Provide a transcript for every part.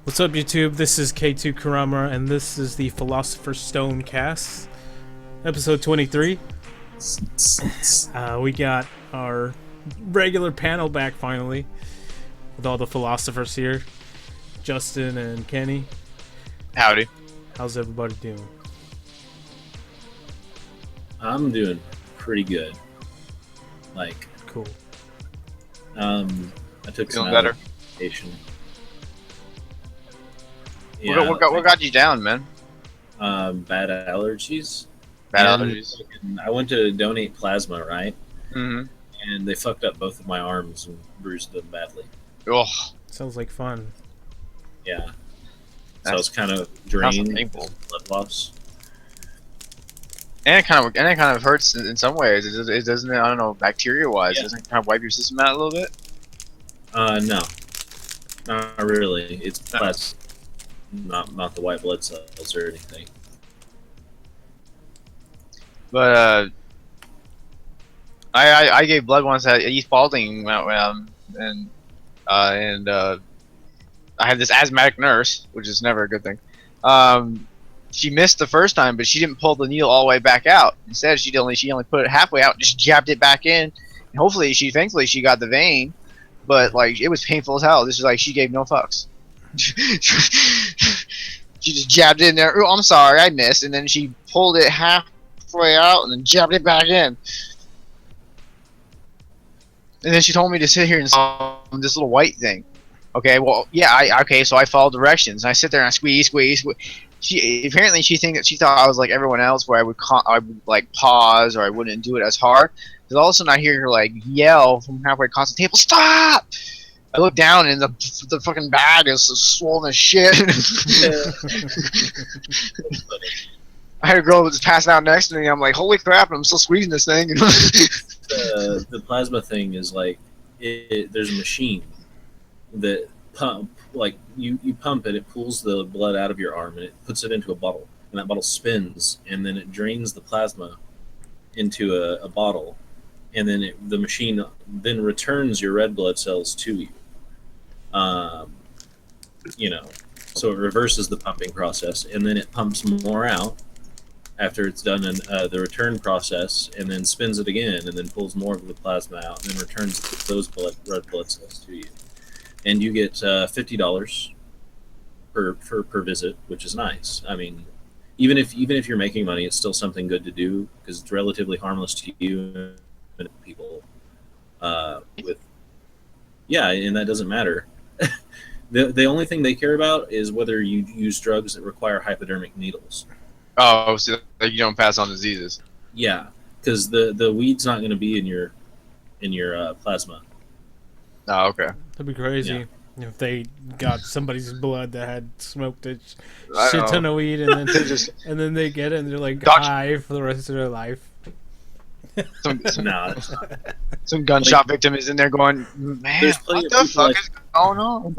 What's up, YouTube? This is K2 Kurama, and this is the Philosopher Stone cast, episode 23. We got our regular panel back finally, with all the philosophers here, Justin and Kenny. Howdy. How's everybody doing? I'm doing pretty good. Like, Cool. I took some Feeling better? vacation. What got you down, man? Bad allergies. Bad And allergies. I went to donate plasma, right? Mm-hmm. And they fucked up both of my arms and bruised them badly. Oh, Sounds like fun. Yeah. So I That's- was kind of sounds drained. painful. Blood loss. And it kind of hurts in some ways. It doesn't. I don't know, bacteria-wise, Yeah. doesn't it kind of wipe your system out a little bit? No. Not really. It's plasma. Not the white blood cells or anything. But I gave blood once at East Balding and I had this asthmatic nurse, which is never a good thing. She missed the first time, but she didn't pull the needle all the way back out. Instead, she only put it halfway out, and just jabbed it back in. And thankfully, she got the vein, but like it was painful as hell. This is like she gave no fucks. She just jabbed it in there. Oh, I'm sorry, I missed, and then she pulled it halfway out and then jabbed it back in. And then she told me to sit here and this little white thing. Okay, well, yeah, okay, so I followed directions. And I sit there and I squeeze. She thought I was like everyone else, where I would like pause or I wouldn't do it as hard. Because all of a sudden I hear her like yell from halfway across the table, "Stop!" I look down and the fucking bag is swollen as shit. I had a girl that was passing out next to me. I'm like, holy crap! I'm still squeezing this thing. The plasma thing is like there's a machine that you pump it, it pulls the blood out of your arm and it puts it into a bottle, and that bottle spins, and then it drains the plasma into a bottle, and then the machine then returns your red blood cells to you. So it reverses the pumping process, and then it pumps more out after it's done in the return process, and then spins it again, and then pulls more of the plasma out, and then returns those red blood cells to you. And you get $50 per visit, which is nice. I mean, even if you're making money, it's still something good to do because it's relatively harmless to you and people. And that doesn't matter. The only thing they care about is whether you use drugs that require hypodermic needles. Oh, so like you don't pass on diseases. Yeah, because the weed's not going to be in your plasma. Oh, okay. That'd be crazy if they got somebody's blood that had smoked a I shit know. ton of weed, and then They just and then they get it and they're like Gotcha. high for the rest of their life. No, it's not. some gunshot victim is in there going, man, There's plenty what of the people fuck is going on?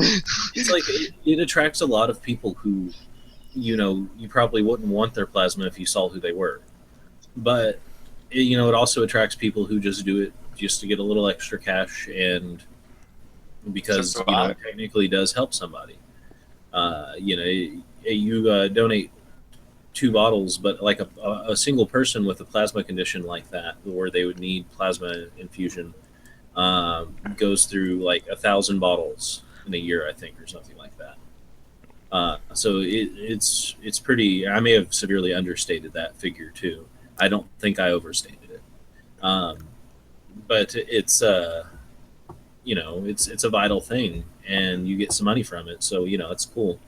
It's like it attracts a lot of people who, you probably wouldn't want their plasma if you saw who they were. But it also attracts people who just do it just to get a little extra cash, and because it technically does help somebody. You donate 2 bottles, but like a single person with a plasma condition like that, where they would need plasma infusion, goes through like 1,000 bottles in a year, I think, or something like that. So it's pretty. I may have severely understated that figure too. I don't think I overstated it. But it's it's a vital thing, and you get some money from it, so it's cool.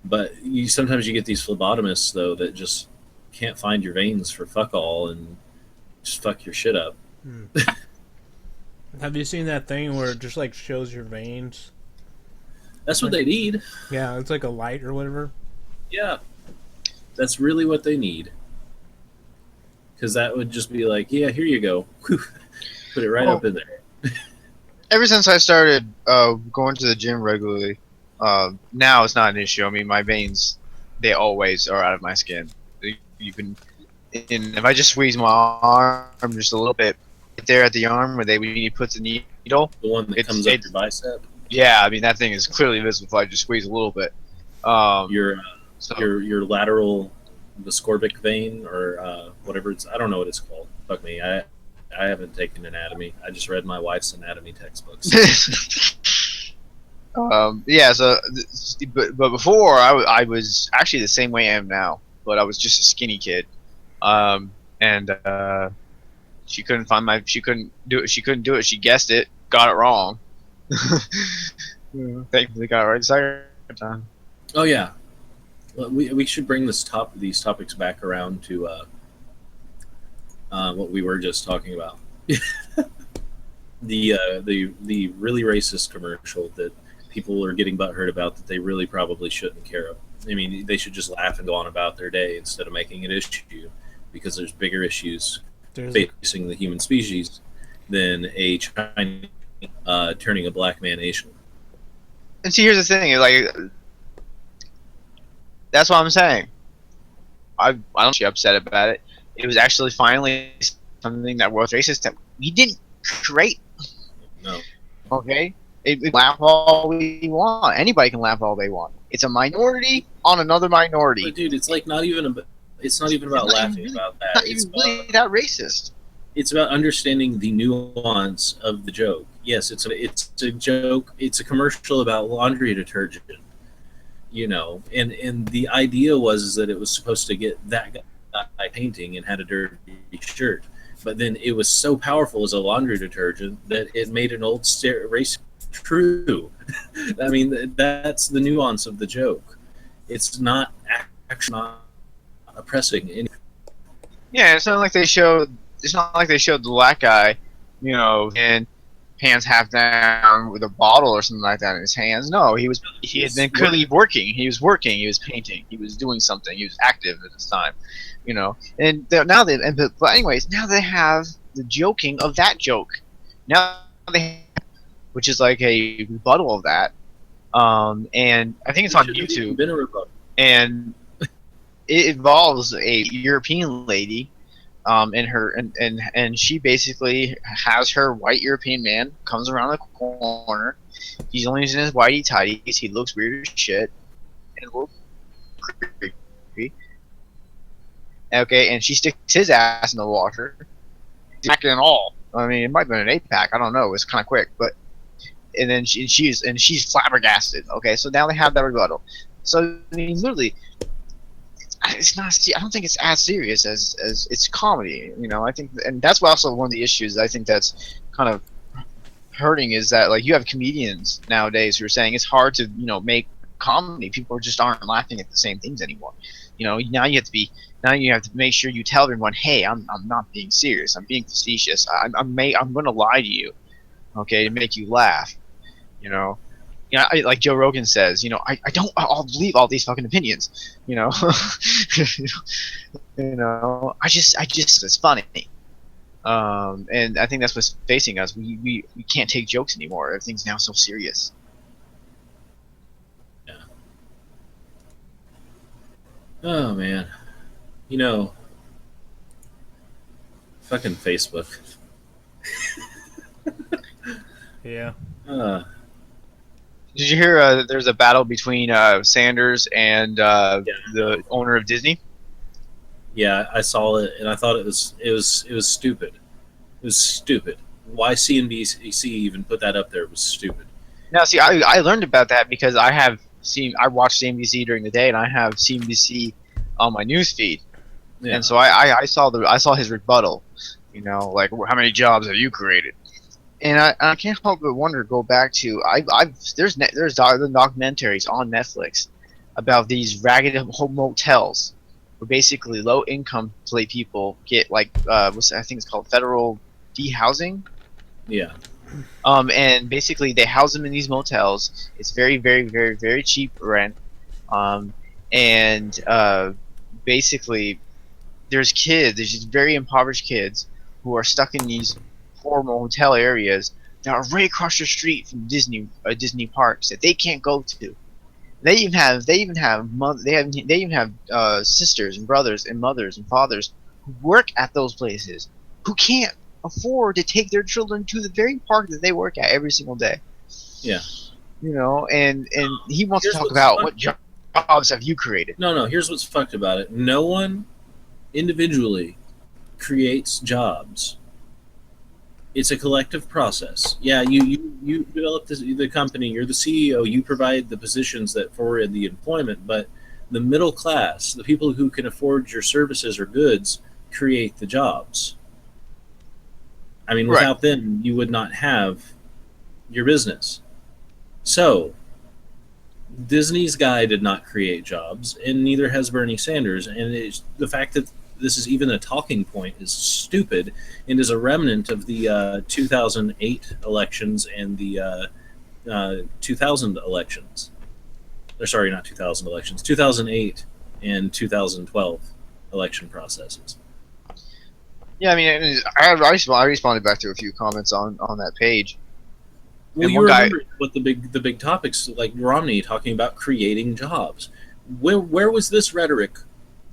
But sometimes you get these phlebotomists though that just can't find your veins for fuck all and just fuck your shit up. Have you seen that thing where it just like shows your veins? That's what they need. Yeah, it's like a light or whatever. Yeah, that's really what they need. Because that would just be like, yeah, here you go. Put it right up in there. Ever since I started going to the gym regularly, now it's not an issue. I mean, my veins, they always are out of my skin. And if I just squeeze my arm just a little bit, right there at the arm where when you put the needle, The one that comes up your bicep. yeah, I mean that thing is clearly visible if I just squeeze a little bit. Your So your lateral ascorbic vein or whatever it's, I don't know what it's called. Fuck me. I haven't taken anatomy. I just read my wife's anatomy textbooks. yeah. So, but before I was actually the same way I am now, but I was just a skinny kid. And she couldn't find my. She couldn't do it. She couldn't do it. She guessed it, got it wrong. Yeah. Thankfully, got it right the second time. Oh yeah. Well, we should bring these topics back around to what we were just talking about. The really racist commercial that people are getting butthurt about that they really probably shouldn't care of. I mean, they should just laugh and go on about their day instead of making it issue, because there's bigger issues There's facing the human species than a Chinese turning a black man Asian. And see, here's the thing: like, that's what I'm saying. I don't get upset about it. It was actually finally something that was racist that we didn't create. No. Okay, we laugh all we want. Anybody can laugh all they want. It's a minority on another minority. But dude, it's like not even about. It's not even about laughing about that. Not It's even really that racist. it's about understanding the nuance of the joke. Yes, it's a joke. It's a commercial about laundry detergent. You know, and the idea was is that it was supposed to get that guy painting and had a dirty shirt, but then it was so powerful as a laundry detergent that it made an old race true. I mean, that's the nuance of the joke. It's not actually not oppressing anyone. Yeah, it's not like they showed. It's not like they showed the black guy, you know, and hands half down with a bottle or something like that in his hands. No, he had been clearly working. He was working. He was painting. He was doing something. He was active at this time, you know. And now they. But anyways, now they have the joking of that joke. Now they, which is like a rebuttal of that. And I think it's on YouTube. Been a rebuttal. And it involves a European lady, and she basically has her white European man comes around the corner. He's only in his whitey tighties. He looks weird as shit and a little creepy. Okay, and she sticks his ass in the water, pack and all. I mean, it might have been an 8-pack. I don't know. It was kind of quick, but and then she's flabbergasted. Okay, so now they have that rebuttal. So I mean, literally, it's not. I don't think it's as serious as it's comedy. You know, I think, and that's also one of the issues I think that's kind of hurting is that like you have comedians nowadays who are saying it's hard to make comedy. People just aren't laughing at the same things anymore. You know, now you have to make sure you tell everyone, hey, I'm not being serious. I'm being facetious. I'm going to lie to you, okay, to make you laugh. You know. Yeah, like Joe Rogan says, I'll believe all these fucking opinions, I just, it's funny, and I think that's what's facing us. We can't take jokes anymore. Everything's now so serious. Yeah. Oh man, fucking Facebook. yeah. Did you hear there's a battle between Sanders and the owner of Disney? Yeah, I saw it and I thought it was stupid. It was stupid. Why CNBC even put that up there was stupid. Now, see, I learned about that because I watched CNBC during the day and I have CNBC on my news feed, Yeah. and so I saw his rebuttal. Like, how many jobs have you created? And I can't help but wonder. Go back to there's documentaries on Netflix about these ragged motels, where basically low income people get I think it's called federal dehousing. Yeah. And basically they house them in these motels. It's very very very very cheap rent. And basically there's just very impoverished kids who are stuck in these horrible hotel areas that are right across the street from Disney parks that they can't go to. They even have sisters and brothers and mothers and fathers who work at those places who can't afford to take their children to the very park that they work at every single day. Yeah. And he wants to Here's talk what's about fun. what job jobs have you created? No. Here's what's fucked about it. No one individually creates jobs. It's a collective process. Yeah, you develop the company. You're the CEO. You provide the positions that for the employment, but the middle class, the people who can afford your services or goods, create the jobs. I mean, Right. without them, you would not have your business. So, Disney's guy did not create jobs, and neither has Bernie Sanders. And the fact that this is even a talking point is stupid and is a remnant of the 2008 elections and the 2000 elections. Or sorry, not 2000 elections, 2008 and 2012 election processes. Yeah, I mean, I responded back to a few comments on that page. Well, And you one guy- remember what the big topics like Romney talking about creating jobs. Where was this rhetoric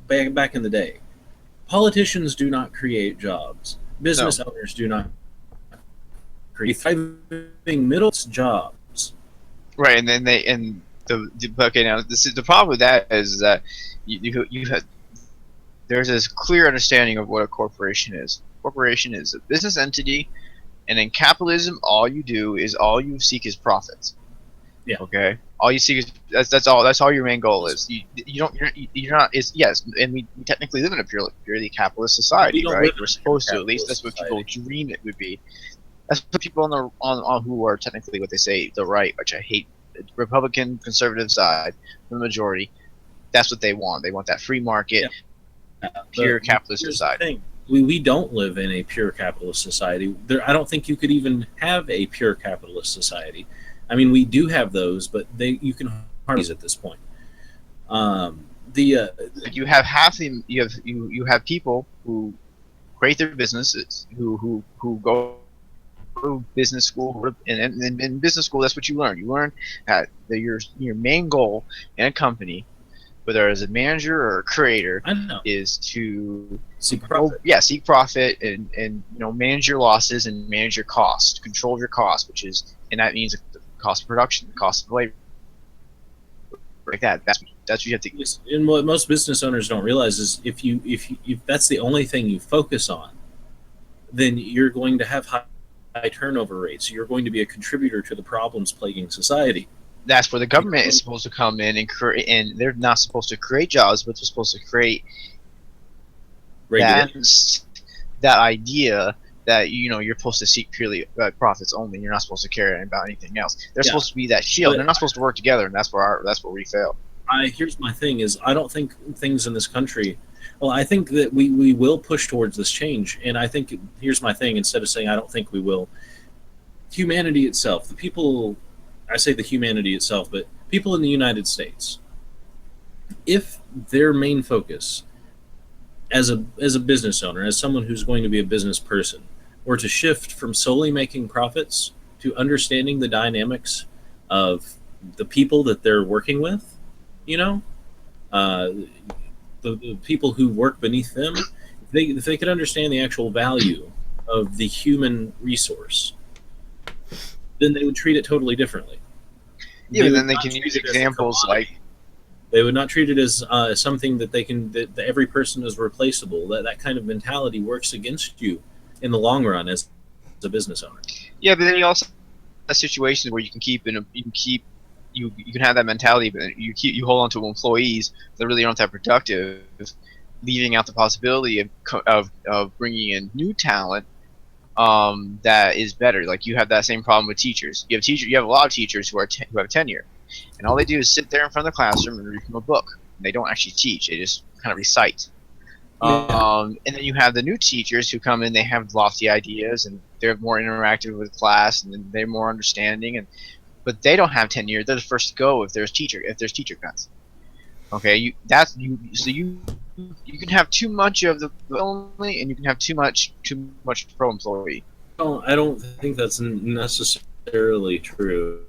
back in the day? Politicians do not create jobs. Business owners do not create thriving middle jobs. Right, and then okay, now this is the problem with that is that you have there's this clear understanding of what a corporation is. Corporation is a business entity, and in capitalism, all you seek is profits. Yeah. Okay. All you seek is that's all your main goal is. You're not is yes, and we technically live in a purely capitalist society, right? We're supposed to, at least that's what people dream it would be. That's what people on who are technically what they say the right, which I hate, Republican conservative side, the majority. That's what they want. They want that free market, pure capitalist society. We don't live in a pure capitalist society. I don't think you could even have a pure capitalist society. I mean, we do have those, but you can hardly at this point. You have you have people who create their businesses, who go to business school, and in business school that's what you learn. You learn that your main goal in a company, whether as a manager or a creator, is to seek profit. Seek profit and manage your losses and manage your cost, control your cost, and that means the cost of production, the cost of labor, like that. That's what you have to. And what most business owners don't realize is if that's the only thing you focus on, then you're going to have high turnover rates. You're going to be a contributor to the problems plaguing society. That's where the government is supposed to come in and they're not supposed to create jobs, but they're supposed to create that idea that you're supposed to seek purely profits only. You're not supposed to care about anything else. They're supposed to be that shield. They're not supposed to work together, and that's where we fail. Here's my thing: is I don't think things in this country. Well, I think that we will push towards this change, and I think here's my thing. Instead of saying I don't think we will, humanity itself, the people. I say the humanity itself, but people in the United States, if their main focus as a business owner, as someone who's going to be a business person, were to shift from solely making profits to understanding the dynamics of the people that they're working with, the people who work beneath them, if they could understand the actual value of the human resource, then they would treat it totally differently. Yeah, but then they can use examples like they would not treat it as something that that every person is replaceable. That kind of mentality works against you in the long run as a business owner. Yeah, but then you also have situations where you can have that mentality, but you hold on to employees that really aren't that productive, leaving out the possibility of bringing in new talent. That is better. Like you have that same problem with teachers. You have a lot of teachers who have tenure, and all they do is sit there in front of the classroom and read from a book. They don't actually teach; they just kind of recite. And then you have the new teachers who come in. They have lofty ideas, and they're more interactive with class, and they're more understanding. But they don't have tenure. They're the first to go if there's teacher cuts. Okay, you can have too much of the only, and you can have too much pro employee. I don't think that's necessarily true.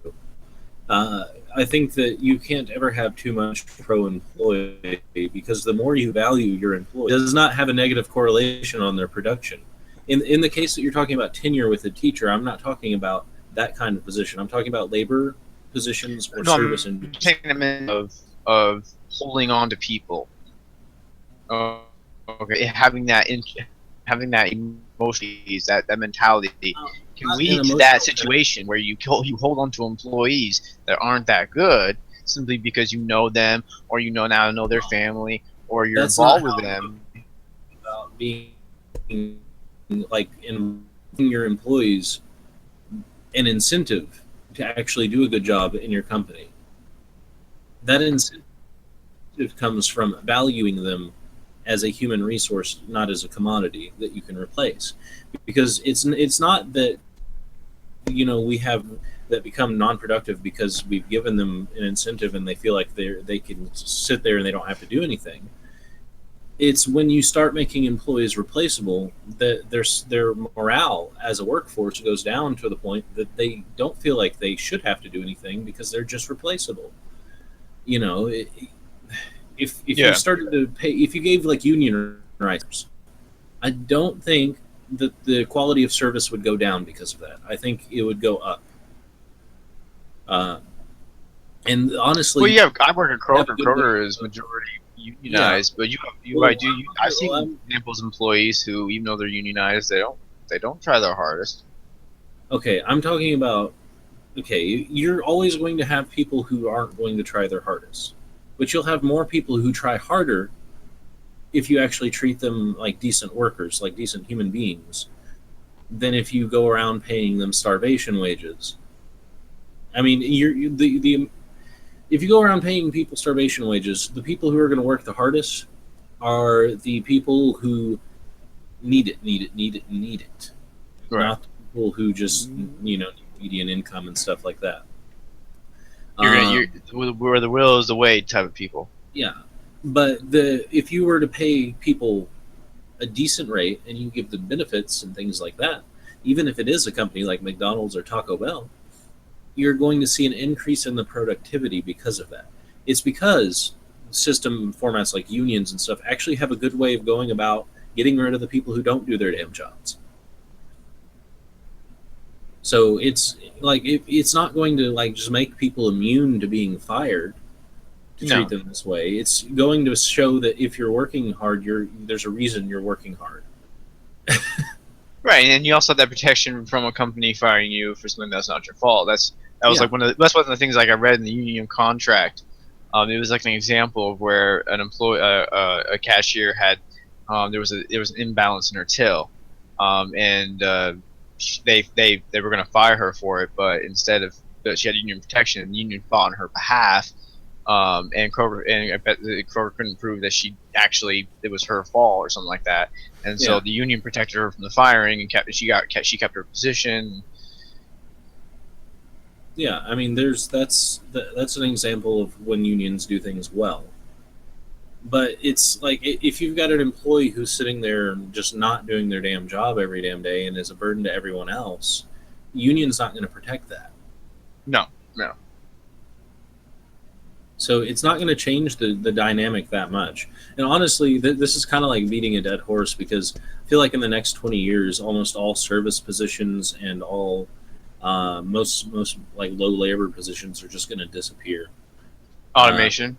I think that you can't ever have too much pro employee because the more you value your employee, it does not have a negative correlation on their production. In the case that you're talking about tenure with a teacher, I'm not talking about that kind of position. I'm talking about labor positions or service. I'm taking them in of of holding on to people. Okay, having that emotions, that mentality can Not an lead to that emotional situation where you hold on to employees that aren't that good simply because you know them, or you know their family, or you're That's not involved with how them. about being like in your employees an incentive to actually do a good job in your company. That incentive comes from valuing them as a human resource, not as a commodity that you can replace. Because it's not that we have that become non-productive because we've given them an incentive and they feel like they can sit there and they don't have to do anything. It's when you start making employees replaceable that their morale as a workforce goes down to the point that they don't feel like they should have to do anything because they're just replaceable. You know, if you Yeah. started to pay, if you gave like union rights, I don't think that the quality of service would go down because of that. I think it would go up. Uh, and Well, honestly, yeah, I work at have a Kroger. good way. Kroger is majority Yeah. unionized, but Well, I've seen examples of employees who, even though they're unionized, they don't try their hardest. okay, I'm talking about. Okay, you're always going to have people who aren't going to try their hardest, but you'll have more people who try harder if you actually treat them like decent workers, like decent human beings, than if you go around paying them starvation wages. I mean, the if you go around paying people starvation wages, the people who are going to work the hardest are the people who need it, need it, need it, need it, Right. not the people who just need median income and stuff like that. You're where the will is the way type of people. Yeah, but if you were to pay people a decent rate and you give them benefits and things like that, even if it is a company like McDonald's or Taco Bell, you're going to see an increase in the productivity because of that. It's because system formats like unions and stuff actually have a good way of going about getting rid of the people who don't do their damn jobs. So it's like it's not going to like just make people immune to being fired to No. treat them this way. It's going to show that if you're working hard, there's a reason you're working hard. Right, and you also have that protection from a company firing you for something that's not your fault. That was Yeah. like one of the things like I read in the union contract. It was like an example of where an employee, a cashier had, there was an imbalance in her till, and they were going to fire her for it, but instead of but she had union protection, the union fought on her behalf, and I bet Kroger couldn't prove that it was her fault or something like that, and so Yeah. the union protected her from the firing and she kept her position. Yeah, I mean, that's an example of when unions do things well. But it's like if you've got an employee who's sitting there just not doing their damn job every damn day and is a burden to everyone else, union's not going to protect that. No, no. So it's not going to change the dynamic that much. And honestly, this is kind of like beating a dead horse because I feel like in the next 20 years, almost all service positions and all most like low labor positions are just going to disappear. Automation.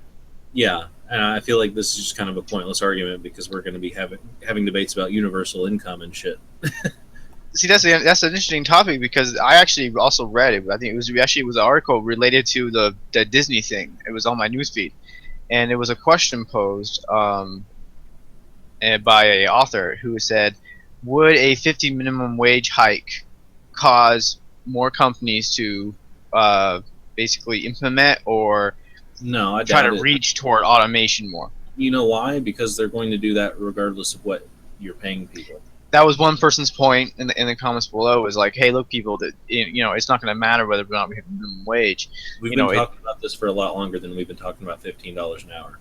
Yeah, and I feel like this is just kind of a pointless argument because we're going to be having debates about universal income and shit. See, that's an interesting topic because I actually also read it. I think it was an article related to the Disney thing. It was on my newsfeed, and it was a question posed and by a author who said, "Would a 50 minimum wage hike cause more companies to basically implement or No, I try doubt to it. reach toward automation more?" You know why? Because they're going to do that regardless of what you're paying people. That was one person's point in the comments below. Was like, "Hey, look, people, that it's not going to matter whether or not we have minimum wage." We've been talking about this for a lot longer than we've been talking about $15 an hour.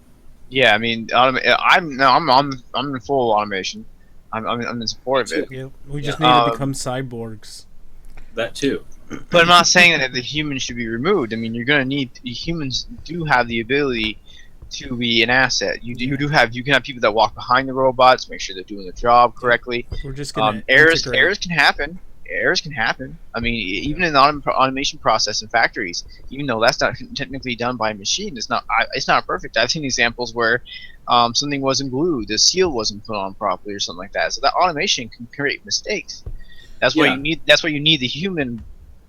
Yeah, I mean, I'm in full automation. I'm in support of it. Yeah, we just need to become cyborgs. That too. But I'm not saying that the humans should be removed. I mean, you're going to need humans do have the ability to be an asset. You can have people that walk behind the robots, make sure they're doing the job correctly. We're just gonna Errors can happen. errors can happen. I mean, even in the automation process in factories, even though that's not technically done by a machine, it's not perfect. I've seen examples where something wasn't glued, the seal wasn't put on properly, or something like that. So that automation can create mistakes. That's why Yeah. you need. That's why you need the human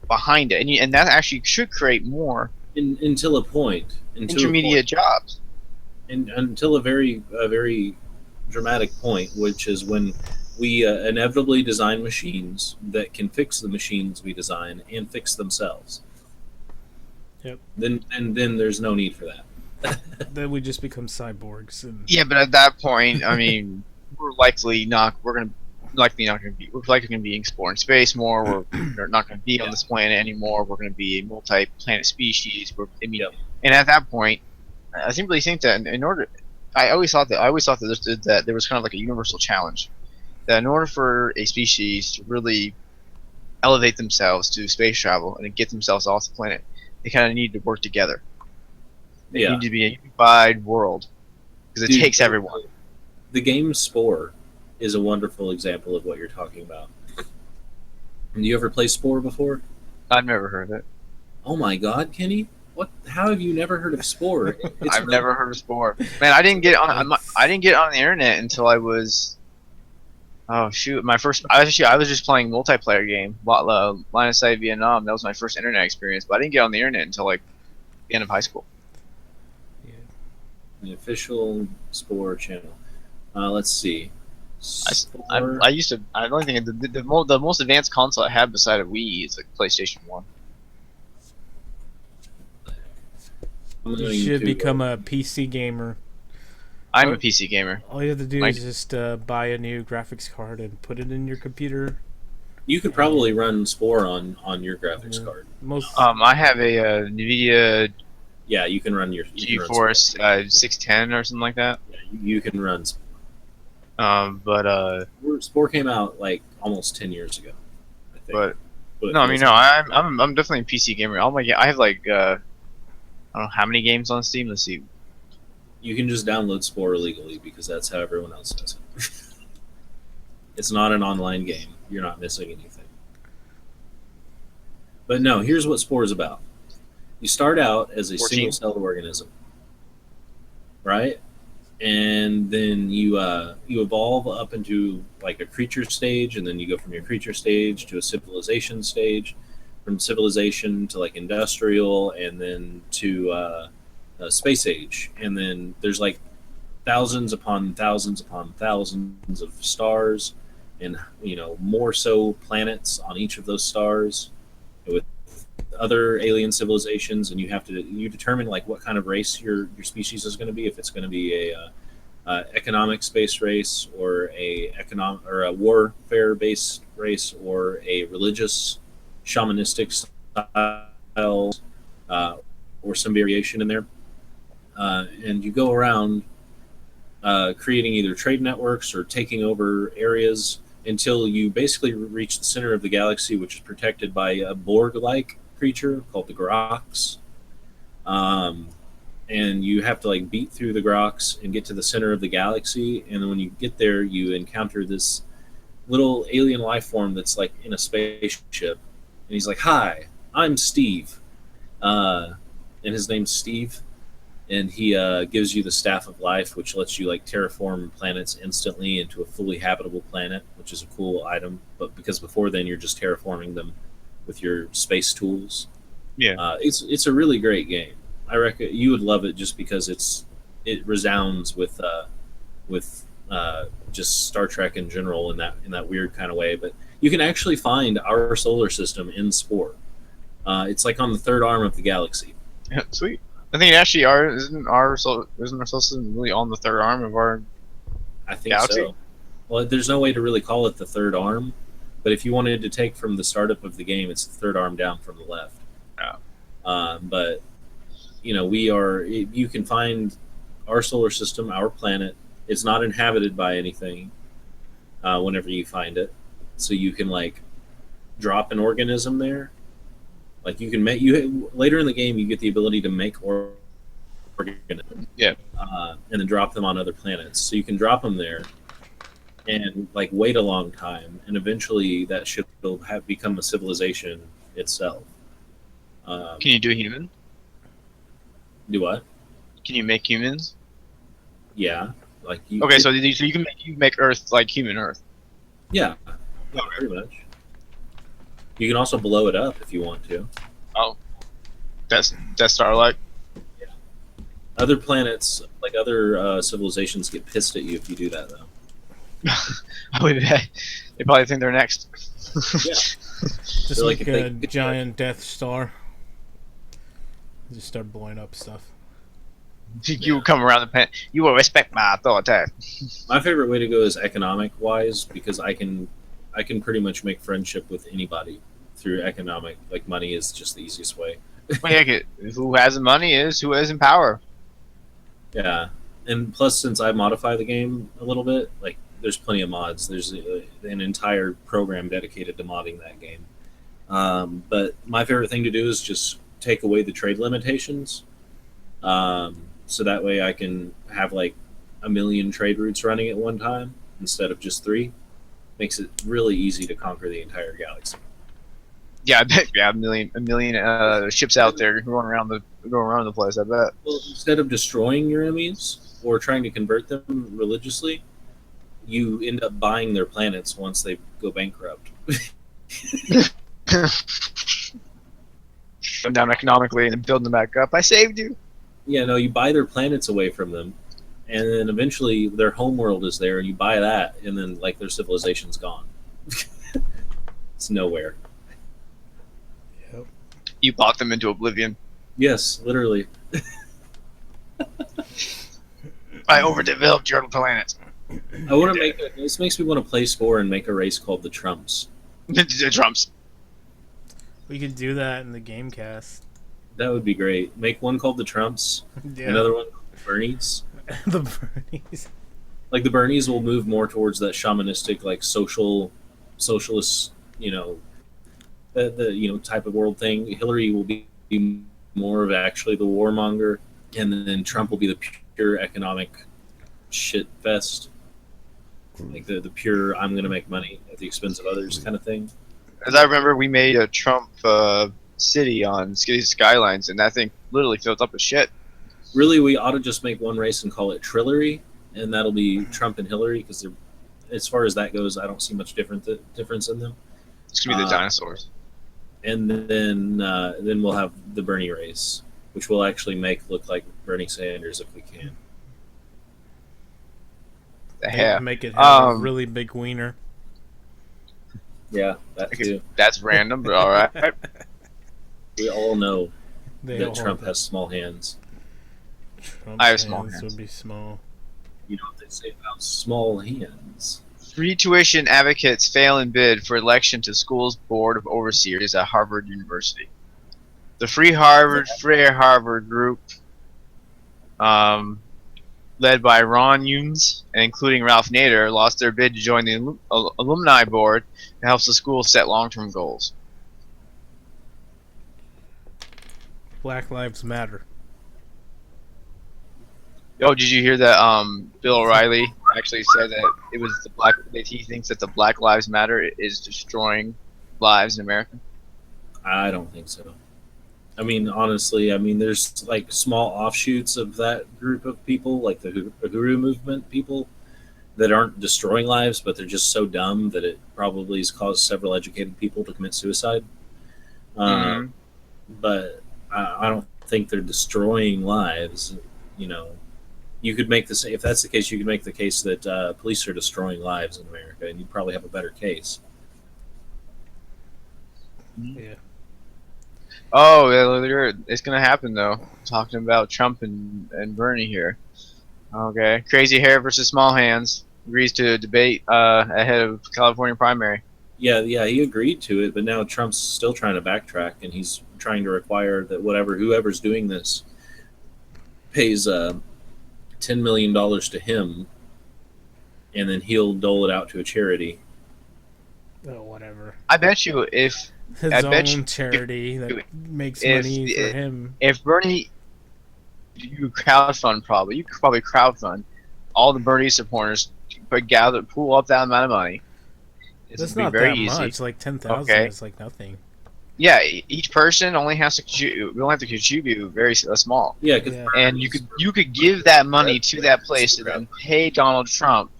behind it, and that actually should create more Until a point. intermediate jobs. Until a very dramatic point, which is when we inevitably design machines that can fix the machines we design and fix themselves. Yep. Then there's no need for that. Then we just become cyborgs. And Yeah, but at that point, I mean, we're likely not. We're likely not going to be. We're likely going to be exploring space more. We're not going to be on this planet anymore. We're going to be a multi-planet species. And at that point, I simply think that in order, I always thought that there was kind of like a universal challenge that in order for a species to really elevate themselves to space travel and get themselves off the planet, they kind of need to work together. They need to be a unified world because it takes everyone. The game Spore is a wonderful example of what you're talking about. Have you ever played Spore before? I've never heard of it. Oh my God, Kenny! What? How have you never heard of Spore? I've never heard of Spore. Man, I didn't get on the internet until I was. Oh shoot! I was just playing multiplayer game, Line of Sight Vietnam. That was my first internet experience, but I didn't get on the internet until like the end of high school. yeah. The official Spore channel. Let's see. Spore. I used to. I don't think the most advanced console I had beside a Wii is like PlayStation 1. You should become a PC gamer. I'm a PC gamer. All you have to do is just buy a new graphics card and put it in your computer. You could probably run Spore on your graphics card. I have a NVIDIA. Yeah, you can run your GeForce 610 or something like that. Yeah, you can run Spore. But Spore came out like almost 10 years ago, I think. But no, I mean no, I'm definitely a PC gamer. I have like I don't know how many games on Steam. Let's see. You can just download Spore illegally because that's how everyone else does it. It's not an online game. You're not missing anything. But no, here's what Spore is about. You start out as a 14. single-celled organism, right? And then you evolve up into like a creature stage, and then you go from your creature stage to a civilization stage, from civilization to like industrial, and then to space age. And then there's like thousands upon thousands upon thousands of stars, and more so planets on each of those stars with other alien civilizations, and you determine like what kind of race your species is going to be, if it's going to be a economic space race, or a warfare based race, or a religious shamanistic style, or some variation in there. And you go around creating either trade networks or taking over areas until you basically reach the center of the galaxy, which is protected by a Borg-like creature called the Grox. And you have to like beat through the Grox and get to the center of the galaxy. And when you get there, you encounter this little alien life form that's like in a spaceship. And he's like, "Hi, I'm Steve." And his name's Steve. And he gives you the Staff of Life, which lets you like terraform planets instantly into a fully habitable planet, which is a cool item. But because before then you're just terraforming them with your space tools. Yeah, it's a really great game. I reckon you would love it just because it resounds with just Star Trek in general in that weird kind of way. But you can actually find our solar system in Spore. It's like on the third arm of the galaxy. Yeah, sweet. I think it actually isn't our solar system really on the third arm of our I think galaxy? so. Well, there's no way to really call it the third arm, but if you wanted to take from the startup of the game, it's the third arm down from the left. Yeah. But you can find our solar system, our planet. It's not inhabited by anything whenever you find it, so you can like drop an organism there. Like you can later in the game, you get the ability to make organisms, Yeah. and then drop them on other planets. So you can drop them there, and like wait a long time, and eventually that ship will have become a civilization itself. Can you do human? Do what? Can you make humans? Yeah, like you. Okay, so you can make Earth like human Earth. Yeah, yeah, pretty much. You can also blow it up if you want to. Oh, that's Starlight. Other planets, like other civilizations, get pissed at you if you do that, though. I would bet. They probably think they're next. Yeah. Just They're like, make if a they- giant Death Star. Just start blowing up stuff. You will come around the pen. You will respect my authority. My favorite way to go is economic wise because I can pretty much make friendship with anybody through economic. Like money is just the easiest way. Well, heck it. Who has the money is who has in power. Yeah, and plus since I modify the game a little bit, like there's plenty of mods. There's an entire program dedicated to modding that game. But my favorite thing to do is just take away the trade limitations. So that way I can have like a million trade routes running at one time instead of just three. Makes it really easy to conquer the entire galaxy. Yeah, I bet. Yeah, a million ships out there going around the place. I bet. Well, instead of destroying your enemies or trying to convert them religiously, you end up buying their planets once they go bankrupt. Them down economically and then building them back up. I saved you. Yeah, no, you buy their planets away from them, and then eventually their homeworld is there, and you buy that, and then like their civilization's gone. It's nowhere. Yep. You bought them into oblivion. Yes, literally. I overdeveloped your planets. I want to make this makes me want to play Spore and make a race called the Trumps. The Trumps. We could do that in the game cast. That would be great. Make one called the Trumps, Yeah. another one called the Bernies. The Bernies. Like the Bernies will move more towards that shamanistic, like socialist, the type of world thing. Hillary will be more of actually the warmonger, and then Trump will be the pure economic shit fest, like the pure I'm going to make money at the expense of others kind of thing. As I remember, we made a Trump city on City Skylines, and that thing literally filled up with shit. Really, we ought to just make one race and call it Trillery, and that'll be Trump and Hillary because they're, as far as that goes, I don't see much difference in them. It's gonna be the dinosaurs. And then we'll have the Bernie race, which we'll actually make look like Bernie Sanders if we can. Yeah, Make it have a Um, really big wiener. Yeah, that too. that's random, but all right. We all know They that all Trump have has small hands. Trump's I have small hands. hands. Would be small. You know what they say about small hands. Free tuition advocates fail in bid for election to school's board of overseers at Harvard University. The Free Harvard group, led by Ron Humes and including Ralph Nader, lost their bid to join the alumni board that helps the school set long-term goals. Black Lives Matter. Oh, did you hear that? Bill O'Reilly actually said that it was that he thinks that the Black Lives Matter is destroying lives in America. I don't think so. I mean, honestly, there's like small offshoots of that group of people, like the Uhuru movement people, that aren't destroying lives, but they're just so dumb that it probably has caused several educated people to commit suicide. Mhm. But I don't think they're destroying lives. You know, you could make this if that's the case. You could make the case that police are destroying lives in America, and you'd probably have a better case. Yeah. Oh, yeah, it's gonna happen though. Talking about Trump and Bernie here. Okay, crazy hair versus small hands agrees to debate ahead of California primary. Yeah, he agreed to it, but now Trump's still trying to backtrack, and he's trying to require that whoever's doing this pays $10 million to him, and then he'll dole it out to a charity. Oh, whatever. I bet you if His I bet own charity that makes if money the- for him. Bernie, you could probably crowdfund all the Bernie supporters pool up that amount of money. This That's would be not very that easy. much. Like 10,000 Okay. is like nothing. Yeah, each person only has to contribute. We only have to contribute very small. Yeah, because Yeah. And you could give that money to that place and then pay Donald Trump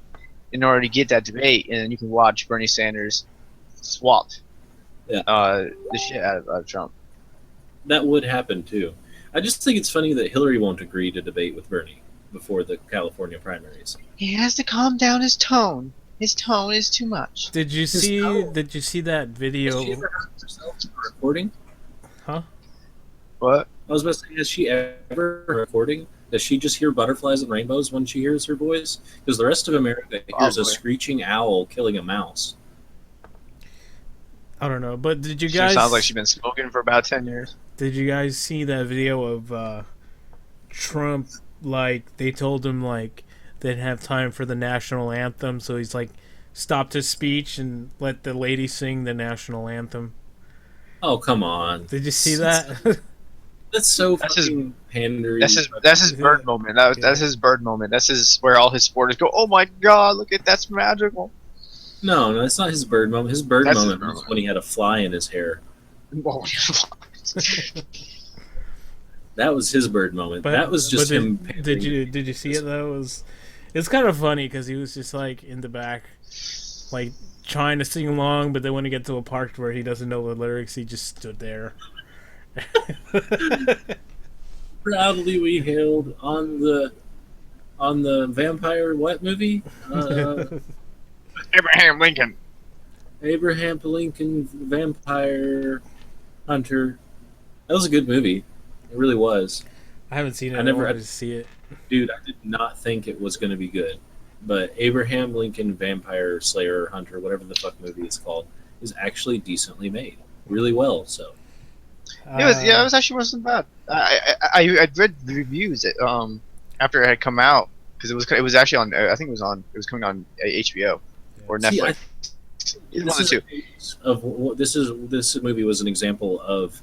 in order to get that debate, and then you can watch Bernie Sanders swap Yeah. the shit out of Trump. that would happen too. I just think it's funny that Hillary won't agree to debate with Bernie before the California primaries. He has to calm down his tone. His tone is too much. Did you Just see? no. Did you see that Has video? she ever heard herself recording? Huh? What? I was about to say, has she ever recording? Does she just hear butterflies and rainbows when she hears her voice? Because the rest of America hears a Probably. screeching owl killing a mouse. I don't know. But did you She guys? sounds like she's been smoking for about 10 years. Did you guys see that video of Trump? Like they told him like they didn't have time for the national anthem, so he's like stopped his speech and let the lady sing the national anthem. Oh, come on. Did you see that? That's so That's his- fucking pandering. That's his bird moment. That's his bird moment. That's his where all his supporters go, oh my god, look at that's magical. No, that's not his bird moment. His bird That's his moment bird was moment. when he had a fly in his hair. That was his bird moment. That was just but him. Did you see it though? It's kind of funny because he was just like in the back, like trying to sing along, but then when he get to a part where he doesn't know the lyrics, he just stood there. Proudly we hailed on the vampire what movie? Abraham Lincoln. Abraham Lincoln Vampire Hunter. That was a good movie. It really was. I haven't seen it. I never wanted had- to see it. Dude, I did not think it was going to be good. But Abraham Lincoln Vampire Slayer Hunter, whatever the fuck movie it's called, is actually decently made. Really well, so. It was actually wasn't bad. I read the reviews after it had come out because it was actually on I think it was coming on HBO or See, Netflix. Either one of the two. This movie was an example of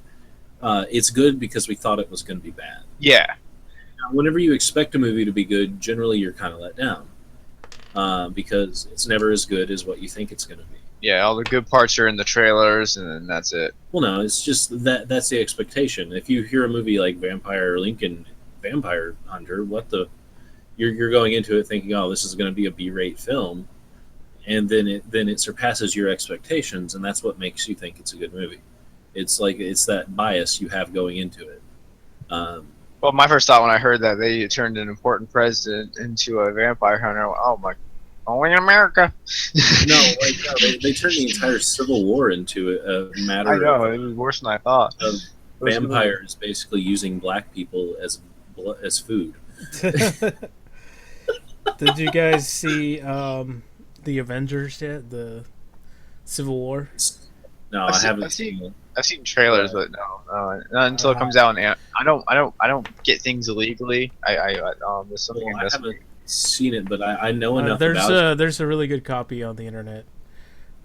it's good because we thought it was going to be bad. Yeah. Now, whenever you expect a movie to be good, generally you're kind of let down because it's never as good as what you think it's going to be. Yeah, all the good parts are in the trailers, and then that's it. Well, no, it's just that's the expectation. If you hear a movie like Vampire Lincoln, Vampire Hunter, you're going into it thinking, oh, this is going to be a B-rate film, and then it surpasses your expectations, and that's what makes you think it's a good movie. It's like it's that bias you have going into it. Well, my first thought when I heard that they turned an important president into a vampire hunter, I went, oh my, only in America. No, they turned the entire Civil War into a matter I know, it was worse than I thought. of vampires basically using black people as food. Did you guys see the Avengers yet? The Civil War? No, I haven't seen it. I've seen trailers, but no, not until it comes out. And I don't get things illegally. There's something. Well, I haven't seen it, but I know enough there's about it. there's a really good copy on the internet.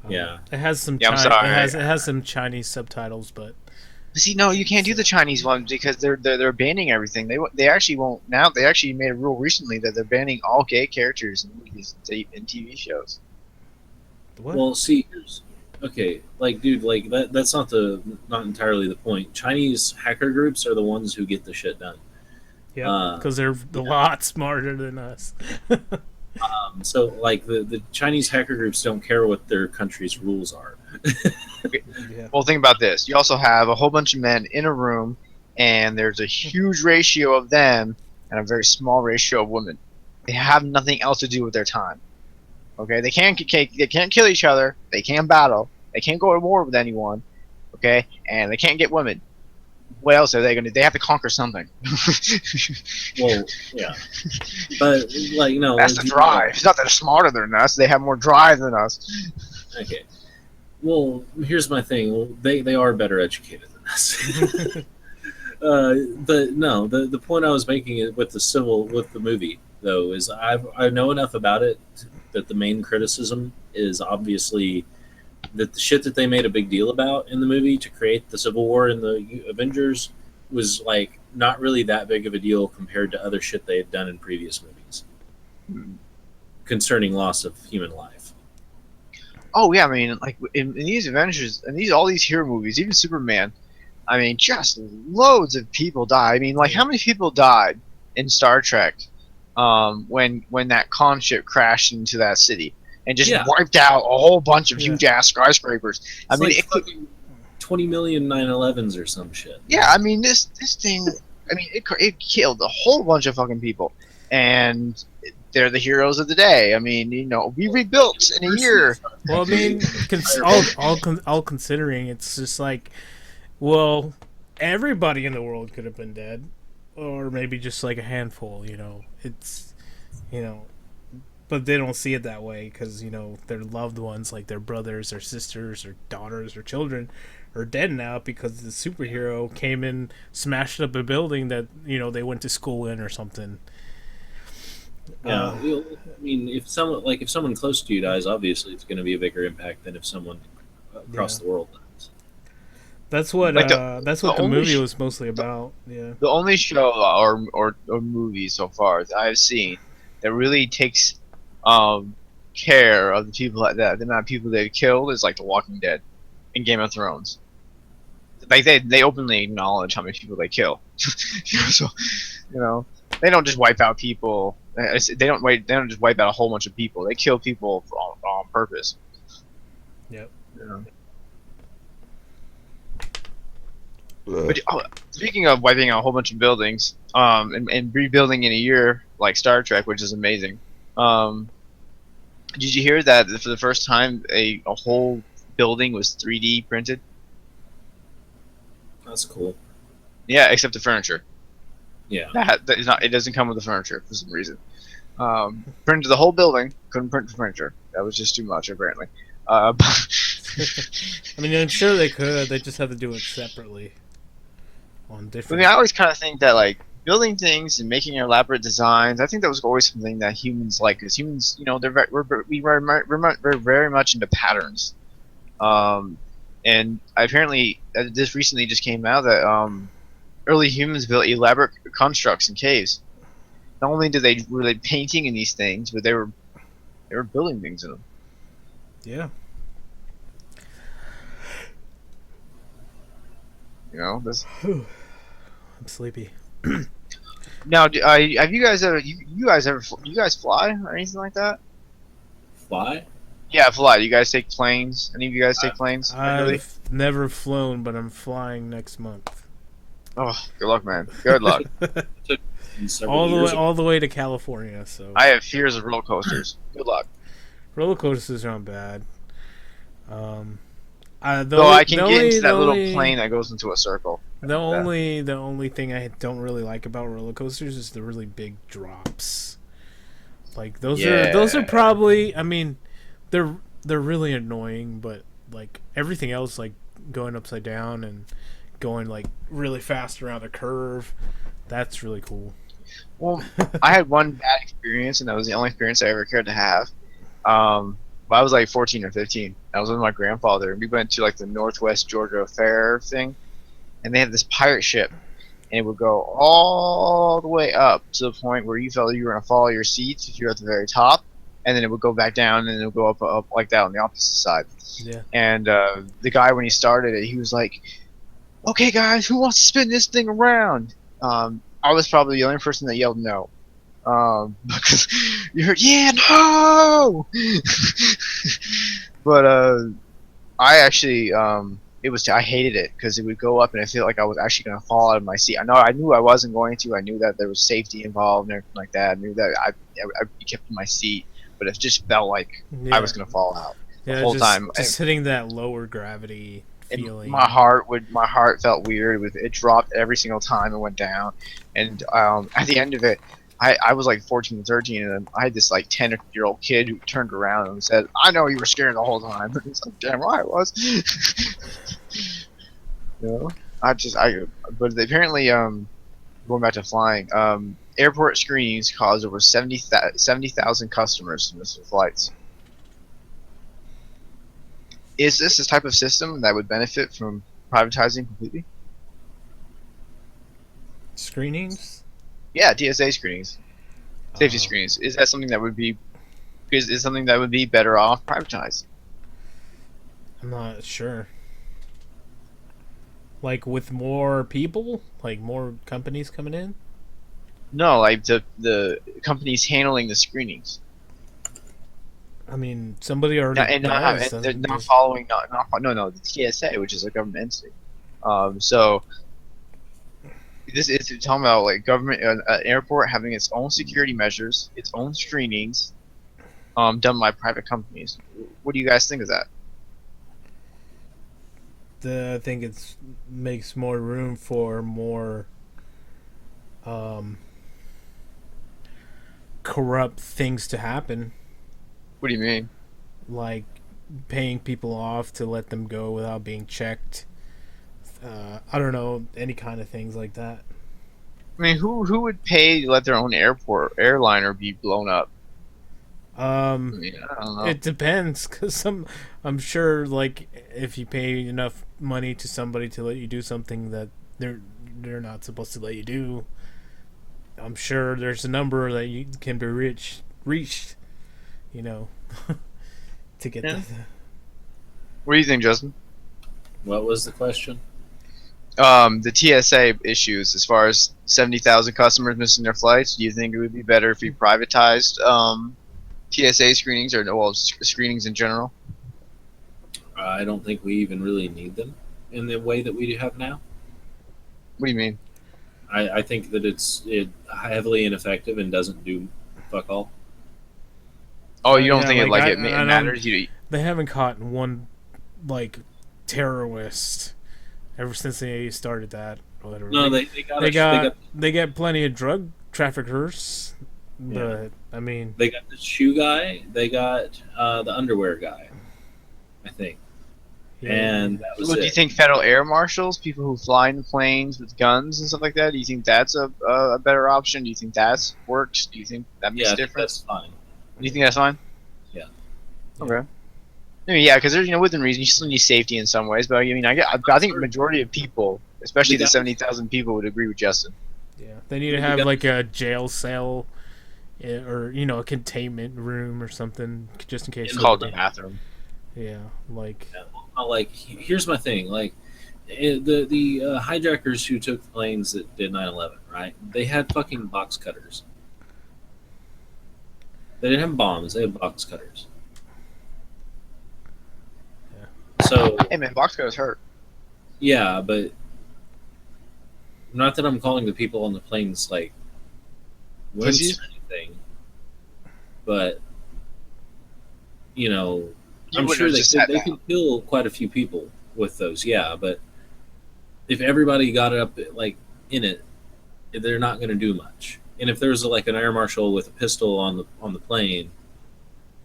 Yeah. It has some Yeah, I'm sorry. it has some Chinese subtitles, but See, no, you can't do the Chinese ones because they're banning everything. They actually won't now. They actually made a rule recently that they're banning all gay characters in movies and TV shows. what? Well, see, okay, like, dude, like that's not entirely the point. Chinese hacker groups are the ones who get the shit done. Yeah, because they're a lot smarter than us. So, like, the Chinese hacker groups don't care what their country's rules are. Yeah. Well, think about this. You also have a whole bunch of men in a room, and there's a huge ratio of them and a very small ratio of women. They have nothing else to do with their time. Okay, they can't kill each other. They can't battle. They can't go to war with anyone. Okay, and they can't get women. What else are they gonna? They have to conquer something. Well, yeah, but like, no, That's the drive. It's not that they're smarter than us. They have more drive than us. Okay. Well, here's my thing. Well, they are better educated than us. But no, the point I was making with the movie though is I know enough about it that the main criticism is obviously that the shit that they made a big deal about in the movie to create the Civil War and the Avengers was like not really that big of a deal compared to other shit they had done in previous movies. concerning loss of human life. Oh yeah, I mean, like in these adventures and all these hero movies, even Superman. I mean, just loads of people die. I mean, like how many people died in Star Trek when that con ship crashed into that city and just Yeah, wiped out a whole bunch of Yeah. huge ass skyscrapers. I it's mean, like it could, fucking 20 million 911s or some shit. yeah. I mean, this thing. I mean, it killed a whole bunch of fucking people, and they're the heroes of the day. I mean, we rebuilt in a year. Well, I mean, all considering, it's just like, well, everybody in the world could have been dead, or maybe just like a handful. It's you know, but they don't see it that way because their loved ones, like their brothers or sisters or daughters or children, are dead now because the superhero came in, smashed up a building that they went to school in or something. Yeah, Uh, I mean, if someone close to you dies, obviously it's going to be a bigger impact than if someone yeah, across the world dies. that's what Like the the only movie was mostly about. Yeah, the only show or movie so far that I've seen that really takes um care of the people like that, the amount of people they've killed is like The Walking Dead and Game of Thrones. Like they openly acknowledge how many people they kill. So you know they don't just wipe out people. They don't just wipe out a whole bunch of people. They kill people on purpose. yep. You know? But speaking of wiping out a whole bunch of buildings, and rebuilding in a year, like Star Trek, which is amazing. Um, did you hear that for the first time a whole building was 3D printed? That's cool. Yeah, except the furniture. Yeah. That is not. It doesn't come with the furniture for some reason. Printed the whole building, couldn't print the furniture. That was just too much, apparently. I mean, I'm sure they could. They just have to do it separately on I different. mean, I always kind of think that like building things and making elaborate designs. I think that was always something that humans like, because humans, we're very much into patterns. Um, and apparently, this recently just came out that early humans built elaborate constructs in caves. Not only were they painting in these things, but they were building things in them. Yeah. This. I'm sleepy. Now, have you guys ever you guys fly or anything like that? Fly? Yeah, fly. Do you guys take planes? Any of you guys take planes? Really? I've never flown, but I'm flying next month. Oh, good luck, man. Good luck. all the way to California. So I have fears of roller coasters. Good luck. roller coasters aren't bad. Though I can get into that little plane that goes into a circle. The only thing I don't really like about roller coasters is the really big drops. Like those are probably, I mean, they're really annoying, but like everything else, like going upside down and going like really fast around a curve, that's really cool. Well, I had one bad experience, and that was the only experience I ever cared to have. I was like 14 or 15. I was with my grandfather, and we went to like the Northwest Georgia Fair thing, and they had this pirate ship, and it would go all the way up to the point where you felt you were gonna fall your seats if you're at the very top, and then it would go back down, and then it would go up like that on the opposite side. Yeah. And the guy, when he started it, he was like, "Okay, guys, who wants to spin this thing around?" I was probably the only person that yelled no. Because you heard, yeah, no! But I actually, I hated it because it would go up and I feel like I was actually going to fall out of my seat. I knew I wasn't going to. I knew that there was safety involved and everything like that. I knew that I'd be kept in my seat, but it just felt like I was going to fall out the whole time. Just hitting that lower gravity feeling. My heart felt weird. It dropped every single time it went down, and at the end of it, I was like 14 or 13, and I had this like 10-year-old kid who turned around and said, "I know you were scared the whole time." It's like, damn right I was. But apparently, going back to flying, airport screenings caused over 70,000 customers to miss their flights. Is this a type of system that would benefit from privatizing completely? Screenings? Yeah, TSA screenings, safety screenings. Is that something that would be is something that would be better off privatized. I'm not sure. Like with more people, like more companies coming in. No, like the companies handling the screenings. I mean, somebody already And does. they're not following no the TSA, which is a government entity. So this is talking about like government airport having its own security measures, its own screenings, done by private companies. What do you guys think of that? I think it's makes more room for more um, corrupt things to happen, What do you mean? like paying people off to let them go without being checked. I don't know, any kind of things like that. I mean, who would pay to let their own airliner be blown up? I Um, mean, I don't know. it depends, cause I'm sure, like if you pay enough money to somebody to let you do something that they're not supposed to let you do, I'm sure there's a number that you can be reached, you know, to get Yeah. the. What do you think, Justin? What was the question? The TSA issues as far as 70,000 customers missing their flights. Do you think it would be better if we privatized TSA screenings or well screenings in general? I don't think we even really need them in the way that we have now. What do you mean? I think that it's heavily ineffective and doesn't do fuck all. Oh, you don't Yeah, think it like like it I don't. matters? You They haven't caught one like terrorist ever since they started that. Or whatever. No, They got plenty of drug traffickers, Yeah. but I mean, They got the shoe guy. They got the underwear guy, I think, yeah, and that was well, do you it. think federal air marshals, people who fly in planes with guns and stuff like that, do you think that's a better option? Do you think that works? Do you think that makes Yeah, a I think difference? that's fine. Do you think that's fine? Yeah. Okay. I mean, yeah, because there's within reason you still need safety in some ways, but I mean I think the majority of people, especially The the guys, 70,000 people, would agree with Justin. yeah. They need to the have guys, like a jail cell, or a containment room or something, just in case It's called the somebody. bathroom. Yeah, like like here's my thing. Like the hijackers who took the planes that did 9/11, right? They had fucking box cutters. They didn't have bombs. They had box cutters. So Hey man, box cutters hurt. yeah, but not that I'm calling the people on the planes like wimps Pussies? or anything, but you know, You I'm wouldn't sure have just sat they down. could kill quite a few people with those. Yeah, but if everybody got up like in it, they're not going to do much. And if there's like an air marshal with a pistol on the plane,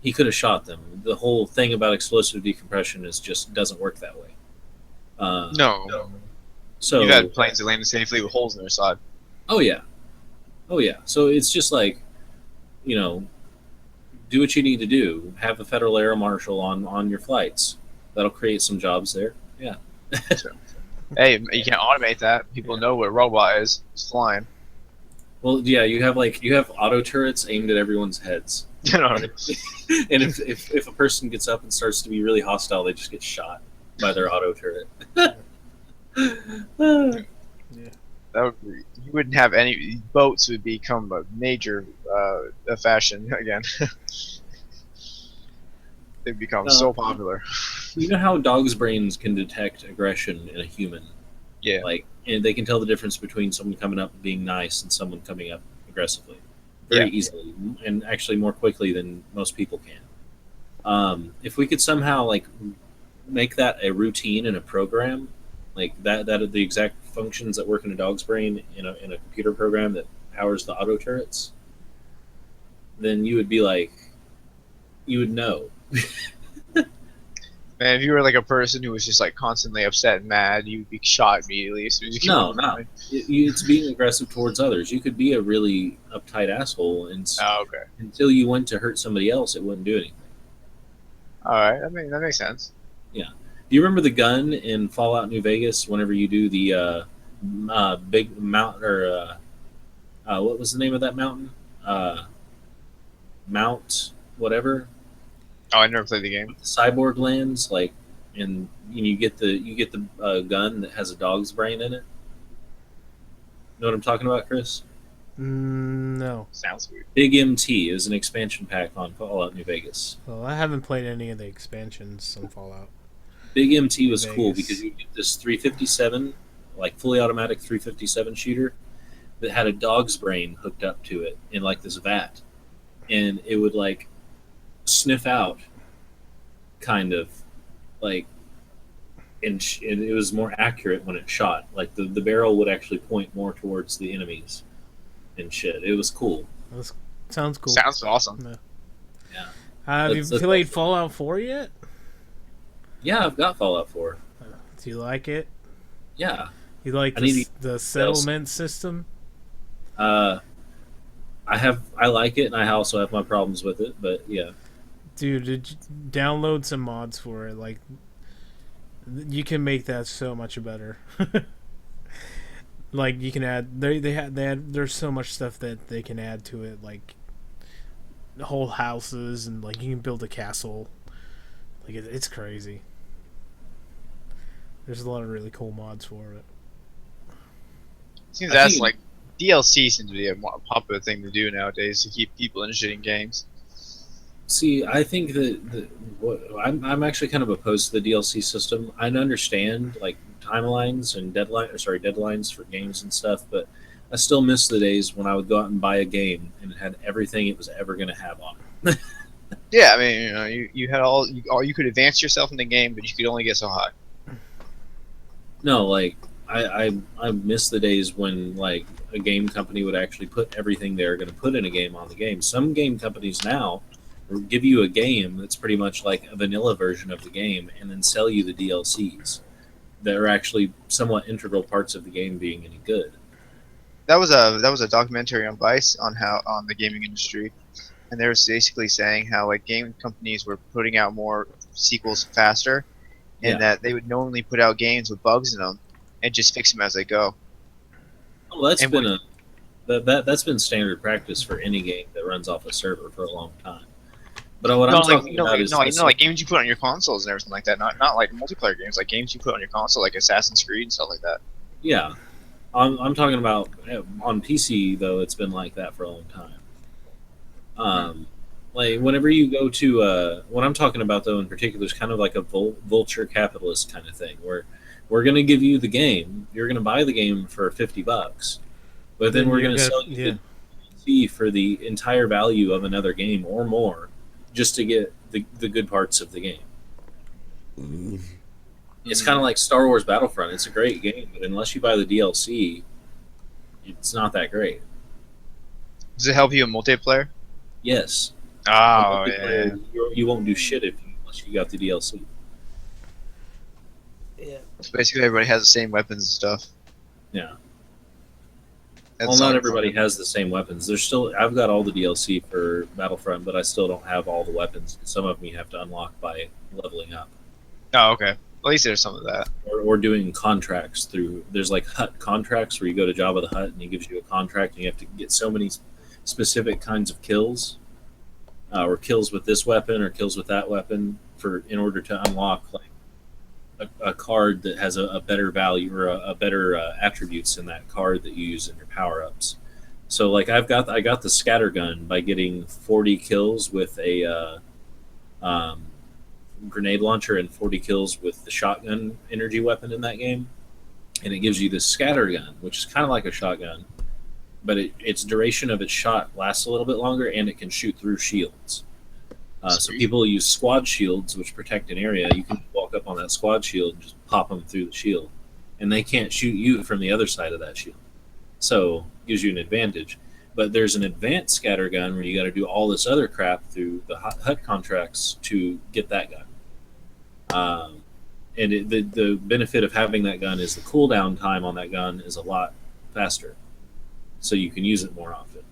he could have shot them. The whole thing about explosive decompression is just doesn't work that way. No. You've So had planes that landed safely with holes in their side. oh yeah, oh yeah. So it's just like you know, do what you need to do. Have a federal air marshal on your flights. That'll create some jobs there. Yeah. So, hey, you can't automate that. People Yeah. know what a robot is. It's flying. Well, yeah, you have auto turrets aimed at everyone's heads. You know, And if a person gets up and starts to be really hostile, they just get shot by their auto turret. yeah. that would be, you wouldn't have any boats would become a major fashion again. They'd become so popular. You know how dogs' brains can detect aggression in a human? Yeah. Like, and they can tell the difference between someone coming up being nice and someone coming up aggressively very easily, and actually more quickly than most people can. If we could somehow like make that a routine in a program, like that are the exact functions that work in a dog's brain in a computer program that powers the auto turrets, then you would be like, you would know. Man, if you were like a person who was just like constantly upset and mad, you'd be shot immediately as soon as you came No, off the no, plane. it's being aggressive towards others. You could be a really uptight asshole, and Oh, okay. until you went to hurt somebody else, it wouldn't do anything. All right. That makes sense. Yeah. Do you remember the gun in Fallout New Vegas? Whenever you do the big mount or what was the name of that mountain? Mount whatever, Oh, I never played the game. with the cyborg lands, like, and you get the gun that has a dog's brain in it. Know what I'm talking about, Chris? No. Sounds weird. Big MT is an expansion pack on Fallout New Vegas. Well, I haven't played any of the expansions on Fallout Big MT New was cool because Vegas. you get this 357, like fully automatic 357 shooter that had a dog's brain hooked up to it in like this vat, and it would like sniff out, kind of like, and it was more accurate when it shot. Like the barrel would actually point more towards the enemies and shit. It was cool. That sounds cool. Sounds awesome. Yeah. Yeah. Have you Let's- played Fallout 4 yet? Yeah, I've got Fallout 4. Do you like it? Yeah. You like I need the settlement system? I like it, and I also have my problems with it. But yeah, Dude, did you download some mods for it? Like, you can make that so much better. Like, you can add there's so much stuff that they can add to it, like whole houses, and like you can build a castle. Like, it's crazy. There's a lot of really cool mods for it. Seems I that's think- like DLC seems to be a more popular thing to do nowadays to keep people interested in games. see, I think that I'm actually kind of opposed to the DLC system. I understand like timelines and deadlines for games and stuff, but I still miss the days when I would go out and buy a game and it had everything it was ever going to have on it. Yeah, I mean, you had you could advance yourself in the game, but you could only get so high. No, like I miss the days when like a game company would actually put everything they're going to put in a game on the game. Some game companies now give you a game that's pretty much like a vanilla version of the game, and then sell you the DLCs that are actually somewhat integral parts of the game being any good. That was a documentary on Vice on the gaming industry, and they were basically saying how like game companies were putting out more sequels faster, and Yeah. that they would normally put out games with bugs in them and just fix them as they go. Well, that's And been that's been standard practice for any game that runs off a server for a long time. But what I'm talking about is this- like games you put on your consoles and everything like that. Not like multiplayer games, like games you put on your console, like Assassin's Creed and stuff like that. yeah. I'm talking about on PC though. It's been like that for a long time. Like whenever you go to what I'm talking about though in particular is kind of like a vulture capitalist kind of thing where we're going to give you the game, you're going to buy the game for $50, but then we're going to sell you the DLC for the entire value of another game or more, just to get the good parts of the game. It's kind of like Star Wars Battlefront. It's a great game, but unless you buy the DLC, it's not that great. Does it help you in multiplayer? Yes. Oh But yeah. you won't do shit unless you got the DLC. Yeah. So basically, everybody has the same weapons and stuff. Yeah. That's Well, not all- everybody has the same weapons. There's still I've got all the DLC for Battlefront, but I still don't have all the weapons. Some of them you have to unlock by leveling up Oh, okay. At least there's some of that. or doing contracts through. There's like hut contracts where you go to Jabba the Hutt and he gives you a contract and you have to get so many specific kinds of kills, or kills with this weapon or kills with that weapon in order to unlock like a card that has a better value or a better attributes in that card that you use in your power ups. So like I got the scatter gun by getting 40 kills with a grenade launcher and 40 kills with the shotgun energy weapon in that game, and it gives you this scatter gun, which is kind of like a shotgun, but its duration of its shot lasts a little bit longer, and it can shoot through shields. So Sweet. people use squad shields, which protect an area. You can walk up on that squad shield and just pop them through the shield, and they can't shoot you from the other side of that shield. So it gives you an advantage. But there's an advanced scatter gun where you got to do all this other crap through the HUD contracts to get that gun. And the benefit of having that gun is the cooldown time on that gun is a lot faster, so you can use it more often.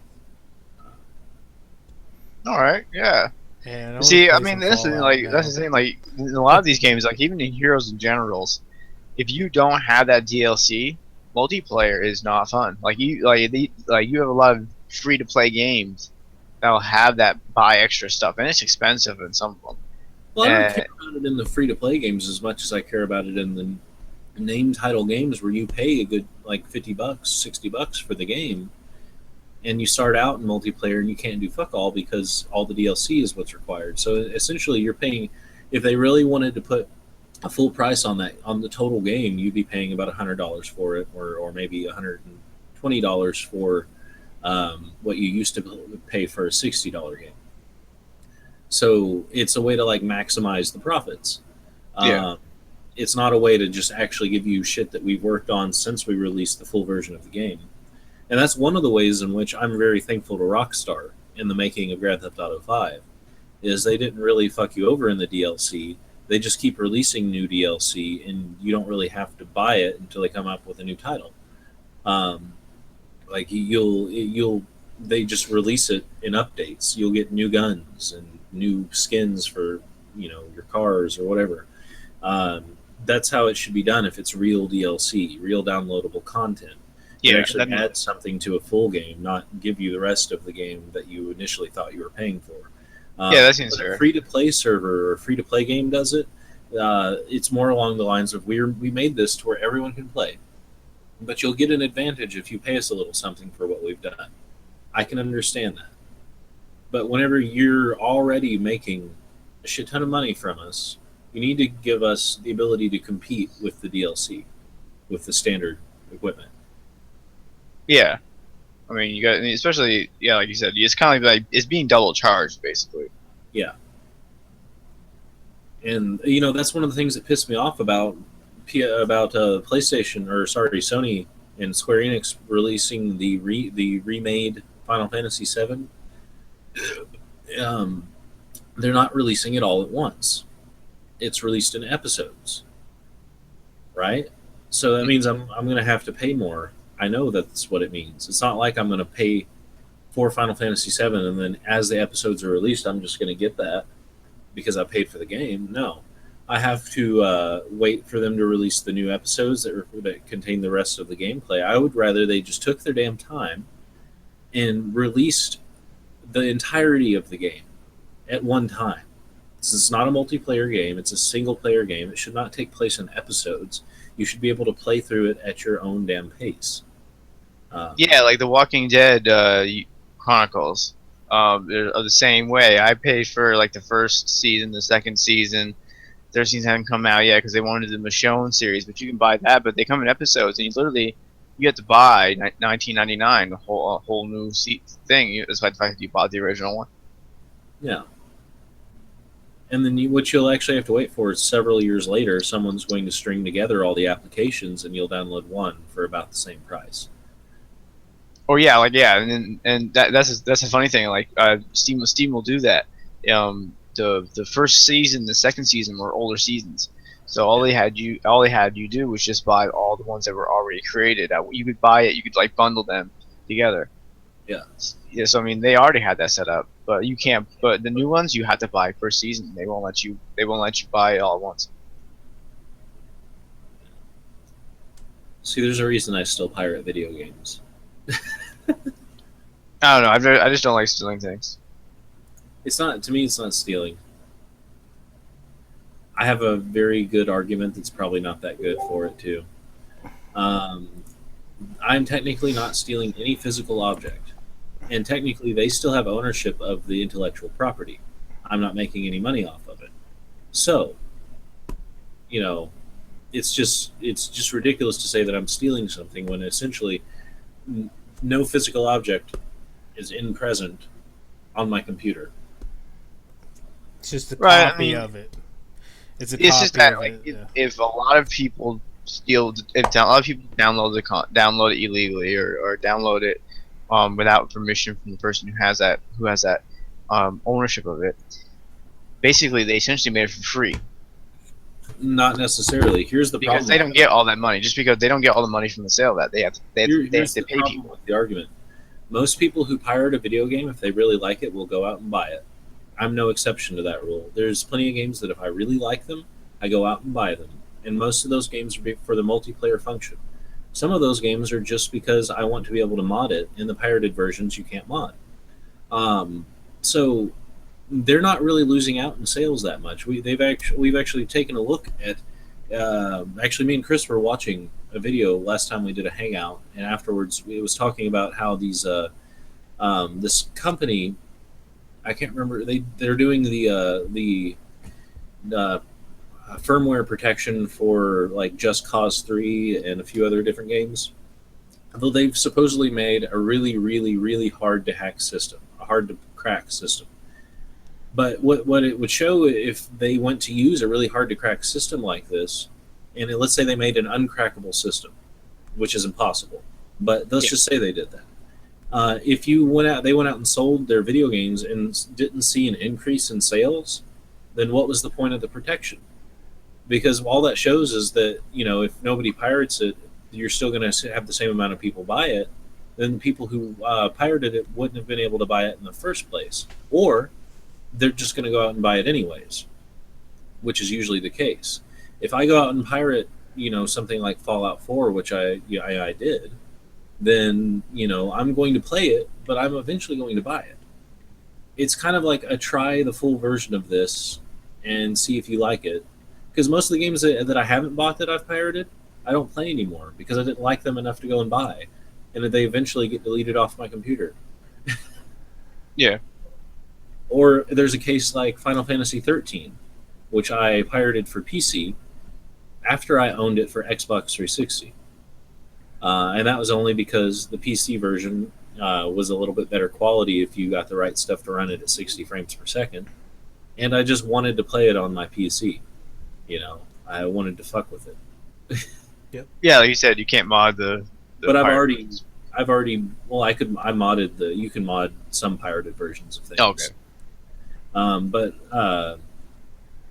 All right. Yeah. And See, I mean, that's the thing, like that's the thing. Like in a lot of these games, like even in Heroes and Generals, if you don't have that DLC, multiplayer is not fun. Like you have a lot of free to play games that'll have that buy extra stuff, and it's expensive in some of them. Well, I don't And care about it in the free to play games as much as I care about it in the name title games where you pay a good like $50, $60 for the game, and you start out in multiplayer and you can't do fuck all because all the DLC is what's required. So essentially, you're paying. If they really wanted to put a full price on that on the total game, you'd be paying about $100 for it, or maybe $120 for what you used to pay for a $60 game. So it's a way to like maximize the profits. Yeah. It's not a way to just actually give you shit that we've worked on since we released the full version of the game. And that's one of the ways in which I'm very thankful to Rockstar in the making of Grand Theft Auto 5, is they didn't really fuck you over in the DLC. They just keep releasing new DLC, and you don't really have to buy it until they come up with a new title. Like they just release it in updates. You'll get new guns and new skins for your cars or whatever. That's how it should be done if it's real DLC, real downloadable content. Yeah, actually add something to a full game, not give you the rest of the game that you initially thought you were paying for. That seems fair. A free-to-play server or a free-to-play game does it. It's more along the lines of we made this to where everyone can play, but you'll get an advantage if you pay us a little something for what we've done. I can understand that. But whenever you're already making a shit ton of money from us, you need to give us the ability to compete with the DLC, with the standard equipment. Yeah. I mean, you got, especially, like you said, it's kind of like it's being double charged, basically. Yeah. And, that's one of the things that pissed me off about PlayStation, or sorry, Sony and Square Enix releasing the remade Final Fantasy VII. They're not releasing it all at once. It's released in episodes, right? So that means I'm going to have to pay more. I know that's what it means. It's not like I'm going to pay for Final Fantasy VII and then as the episodes are released, I'm just going to get that because I paid for the game. No, I have to wait for them to release the new episodes that contain the rest of the gameplay. I would rather they just took their damn time and released the entirety of the game at one time. This is not a multiplayer game. It's a single-player game. It should not take place in episodes. You should be able to play through it at your own damn pace. Like The Walking Dead Chronicles are the same way. I paid for like the first season, the second season. Third season haven't come out yet because they wanted the Michonne series, but you can buy that. But they come in episodes, and you have to buy $19.99 a whole new thing. Despite the fact that you bought the original one. Yeah. And then what you'll actually have to wait for is several years later, someone's going to string together all the applications, and you'll download one for about the same price. Or and that's a funny thing. Like Steam will do that. The first season, the second season were older seasons, so all they had you do was just buy all the ones that were already created. You could buy it, you could like bundle them together. Yeah. So I mean, they already had that set up, but you can't. But the new ones you have to buy first season. They won't let you buy it all at once. See, there's a reason I still pirate video games. I don't know. I just don't like stealing things. It's not, to me, it's not stealing. I have a very good argument that's probably not that good for it, too. I'm technically not stealing any physical object. And technically, they still have ownership of the intellectual property. I'm not making any money off of it. So, it's just ridiculous to say that I'm stealing something when essentially no physical object is present on my computer. It's just a copy of it. It's just that if a lot of people if a lot of people download it illegally or download it without permission from the person who has that ownership of it, basically they essentially made it for free. Not necessarily. Here's the problem. Because they don't get all that money. Just because they don't get all the money from the sale, that they have to pay people. With the argument. Most people who pirate a video game, if they really like it, will go out and buy it. I'm no exception to that rule. There's plenty of games that if I really like them, I go out and buy them. And most of those games are for the multiplayer function. Some of those games are just because I want to be able to mod it. In the pirated versions, you can't mod. So they're not really losing out in sales that much. We've actually taken a look at. Actually, me and Chris were watching a video last time we did a hangout, and afterwards it was talking about how this company, I can't remember, they're doing the firmware protection for like Just Cause 3 and a few other different games. Though they've supposedly made a really, really, really hard to hack system, a hard to crack system. But what it would show if they went to use a really hard to crack system like this, and let's say they made an uncrackable system, which is impossible. But let's just say they did that. If they went out and sold their video games and didn't see an increase in sales, then what was the point of the protection? Because all that shows is that if nobody pirates it, you're still going to have the same amount of people buy it. Then the people who pirated it wouldn't have been able to buy it in the first place, or they're just going to go out and buy it anyways, which is usually the case. If I go out and pirate, something like Fallout 4, which I did, then I'm going to play it, but I'm eventually going to buy it. It's kind of like a try the full version of this and see if you like it. Because most of the games that I haven't bought that I've pirated, I don't play anymore because I didn't like them enough to go and buy, and they eventually get deleted off my computer. Yeah. Or there's a case like Final Fantasy 13, which I pirated for PC after I owned it for Xbox 360. And that was only because the PC version was a little bit better quality if you got the right stuff to run it at 60 frames per second. And I just wanted to play it on my PC. I wanted to fuck with it. Yeah, like you said, you can't mod the But I've pirate. already, well, I modded you can mod some pirated versions of things. Okay. But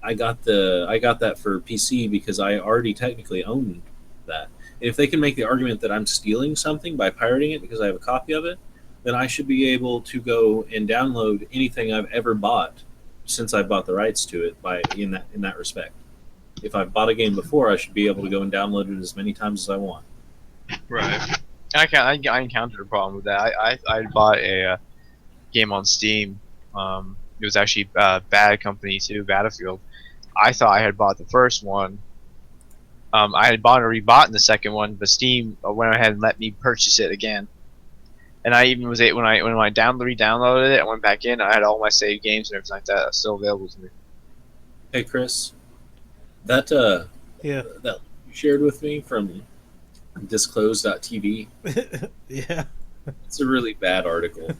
I got that for PC because I already technically owned that. If they can make the argument that I'm stealing something by pirating it because I have a copy of it, then I should be able to go and download anything I've ever bought since I bought the rights to it in that respect. If I've bought a game before, I should be able to go and download it as many times as I want. Right. I encountered a problem with that. I bought a game on Steam. It was actually Bad Company 2, Battlefield. I thought I had bought the first one. I had bought and rebought in the second one, but Steam went ahead and let me purchase it again. And I even was when I re-downloaded it, I went back in. I had all my saved games and everything like that still available to me. Hey Chris, that Yeah. that you shared with me from disclose.tv, Yeah. it's a really bad article.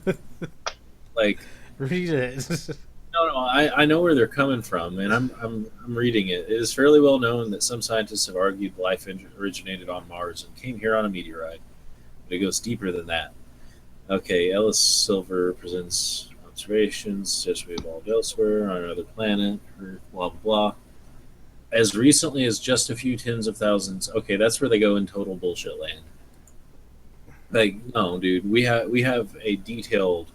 Like, Read it. no, I know where they're coming from, and I'm reading it. It is fairly well known that some scientists have argued life originated on Mars and came here on a meteorite, but it goes deeper than that. Okay, Ellis Silver presents observations such we evolved elsewhere on another planet, Earth, blah blah blah. As recently as just a few tens of thousands. Okay, that's where they go in total bullshit land. Like, no, dude, we have a detailed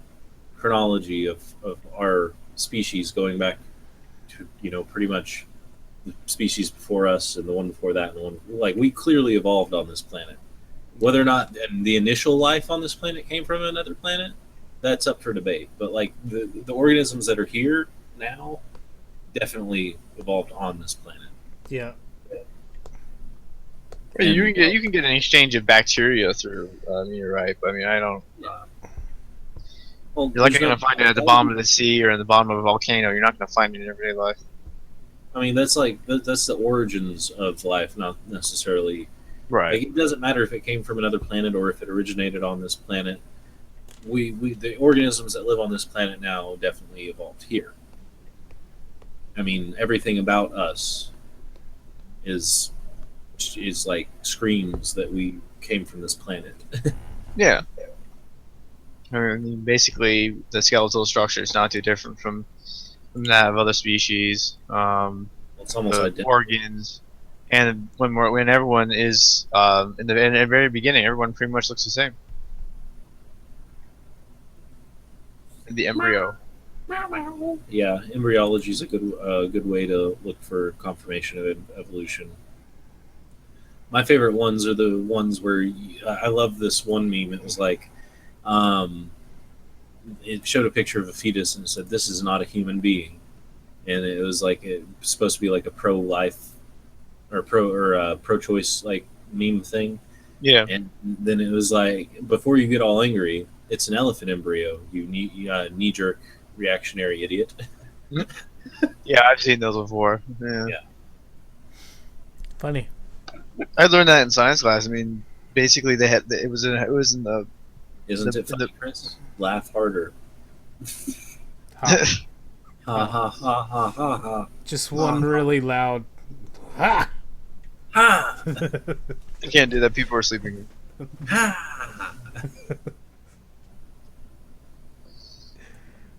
chronology of our species going back to pretty much the species before us and the one before that and the one like we clearly evolved on this planet. Whether or not the initial life on this planet came from another planet, that's up for debate. But like the organisms that are here now definitely evolved on this planet. Yeah. You can get an exchange of bacteria through meteorite, but I mean I don't. Well, You're likely going to find it at the bottom of the sea or in the bottom of a volcano. You're not going to find it in everyday life. I mean, that's the origins of life, not necessarily. Right. Like, it doesn't matter if it came from another planet or if it originated on this planet. The organisms that live on this planet now definitely evolved here. I mean, everything about us is like screams that we came from this planet. Yeah. I mean, basically, the skeletal structure is not too different from that of other species. It's almost The identical. organs, and when everyone is in the very beginning, everyone pretty much looks the same. The embryo. Yeah, embryology is a good way to look for confirmation of evolution. My favorite ones are the ones where I love this one meme. It was like, it showed a picture of a fetus and it said, "This is not a human being," and it was like it was supposed to be like a pro-life or pro-choice like meme thing. Yeah. And then it was like, before you get all angry, it's an elephant embryo. You knee-jerk reactionary idiot. Yeah, I've seen those before. Yeah. Yeah. Funny. I learned that in science class. I mean, basically, they had it was in the Isn't it funny, Chris? Laugh harder. Ha. Ha ha ha ha ha ha. Just one really loud ha. Ha you can't do that. People are sleeping. ha.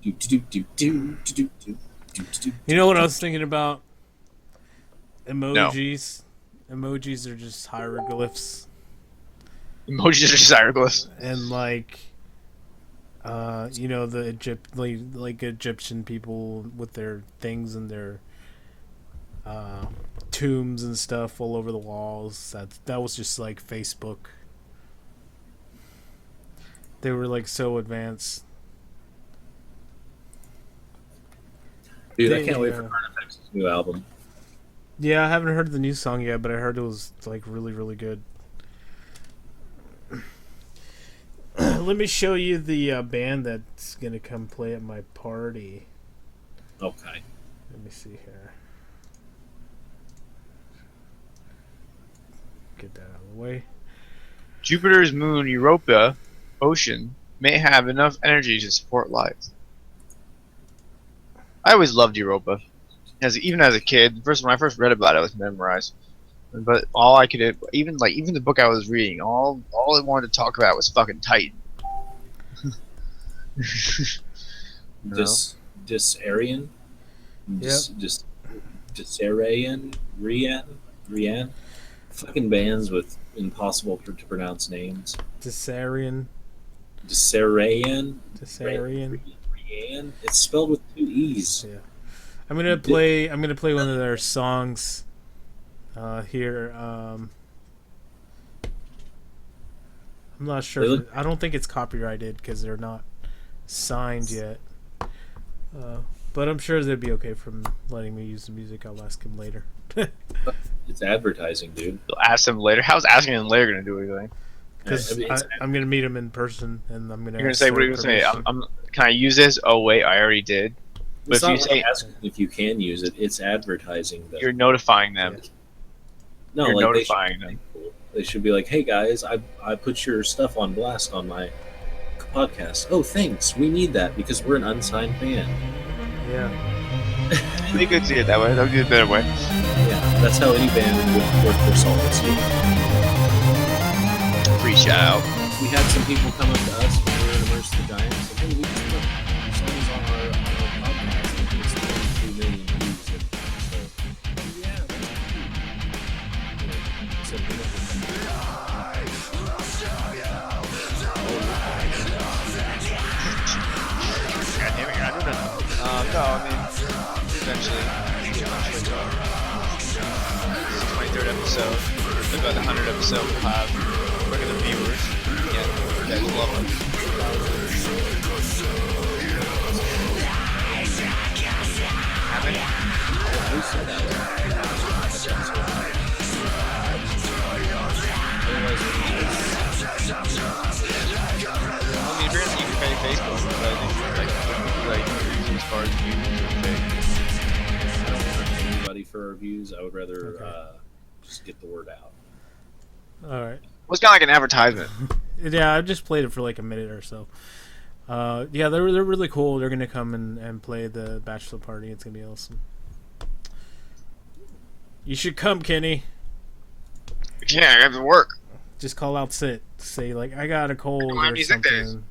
Do do do do do do do do. You know what I was thinking about? Emojis. Emojis are just hieroglyphs, Emojis are just hieroglyphs. and like, you know, the like Egyptian people with their things and their tombs and stuff all over the walls. That was just like Facebook. They were like so advanced. Dude, I can't wait for Carnifex's new album. Yeah, I haven't heard the new song yet, but I heard it was like really, really good. Let me show you the band that's gonna come play at my party. Okay. Let me see here. Get that out of the way. Jupiter's moon Europa ocean may have enough energy to support life. I always loved Europa. Even as a kid, when I first read about it, I was memorized. But all I could, even the book I was reading, all it wanted to talk about was fucking Titan. Disarian? Disarian? Rian? Fucking bands with impossible to pronounce names. Disarian. Disarian? Disarian. Rian? It's spelled with 2 E's. Yeah. I'm gonna play one of their songs here. I'm not sure. I don't think it's copyrighted because they're not signed yet. But I'm sure they'd be okay from letting me use the music. I'll ask him later. It's advertising, dude. You'll ask him later. How's asking him later gonna do anything? Because I'm gonna meet him in person, and I'm gonna. You're gonna say, "What are you gonna say? Can I use this?" Oh wait, I already did. But It's if you not say like asking if you can use it, it's advertising. Though. you're notifying them, No, you're like notifying them. They should be like, "Hey guys, I put your stuff on blast on my podcast. Oh, thanks. We need that because we're an unsigned band." Yeah. They could see it that way. That would be a better way. Yeah, that's how any band would work their solvency. Free shout out. We had some people come up to us when we were in Immerse the Giants. Like, hey, we just put songs on our podcast and it's 22 million views. So, yeah, so God damn it, I don't know. No, I mean, eventually. This is the 23rd episode. About the 100th episode, we'll have regular viewers. Yeah, you guys love them. How many? I mean, apparently you can pay Facebook, but I think like as far as views are big. I don't want anybody for our views. I would rather just get the word out. All right. Well, it's kind of like an advertisement. Yeah, I just played it for like a minute or so. Yeah, they're really cool. They're gonna come and play the bachelor party. It's gonna be awesome. You should come, Kenny. Yeah, I have to work. Just call out sick. Say like I got a cold don't have or any sick days. something.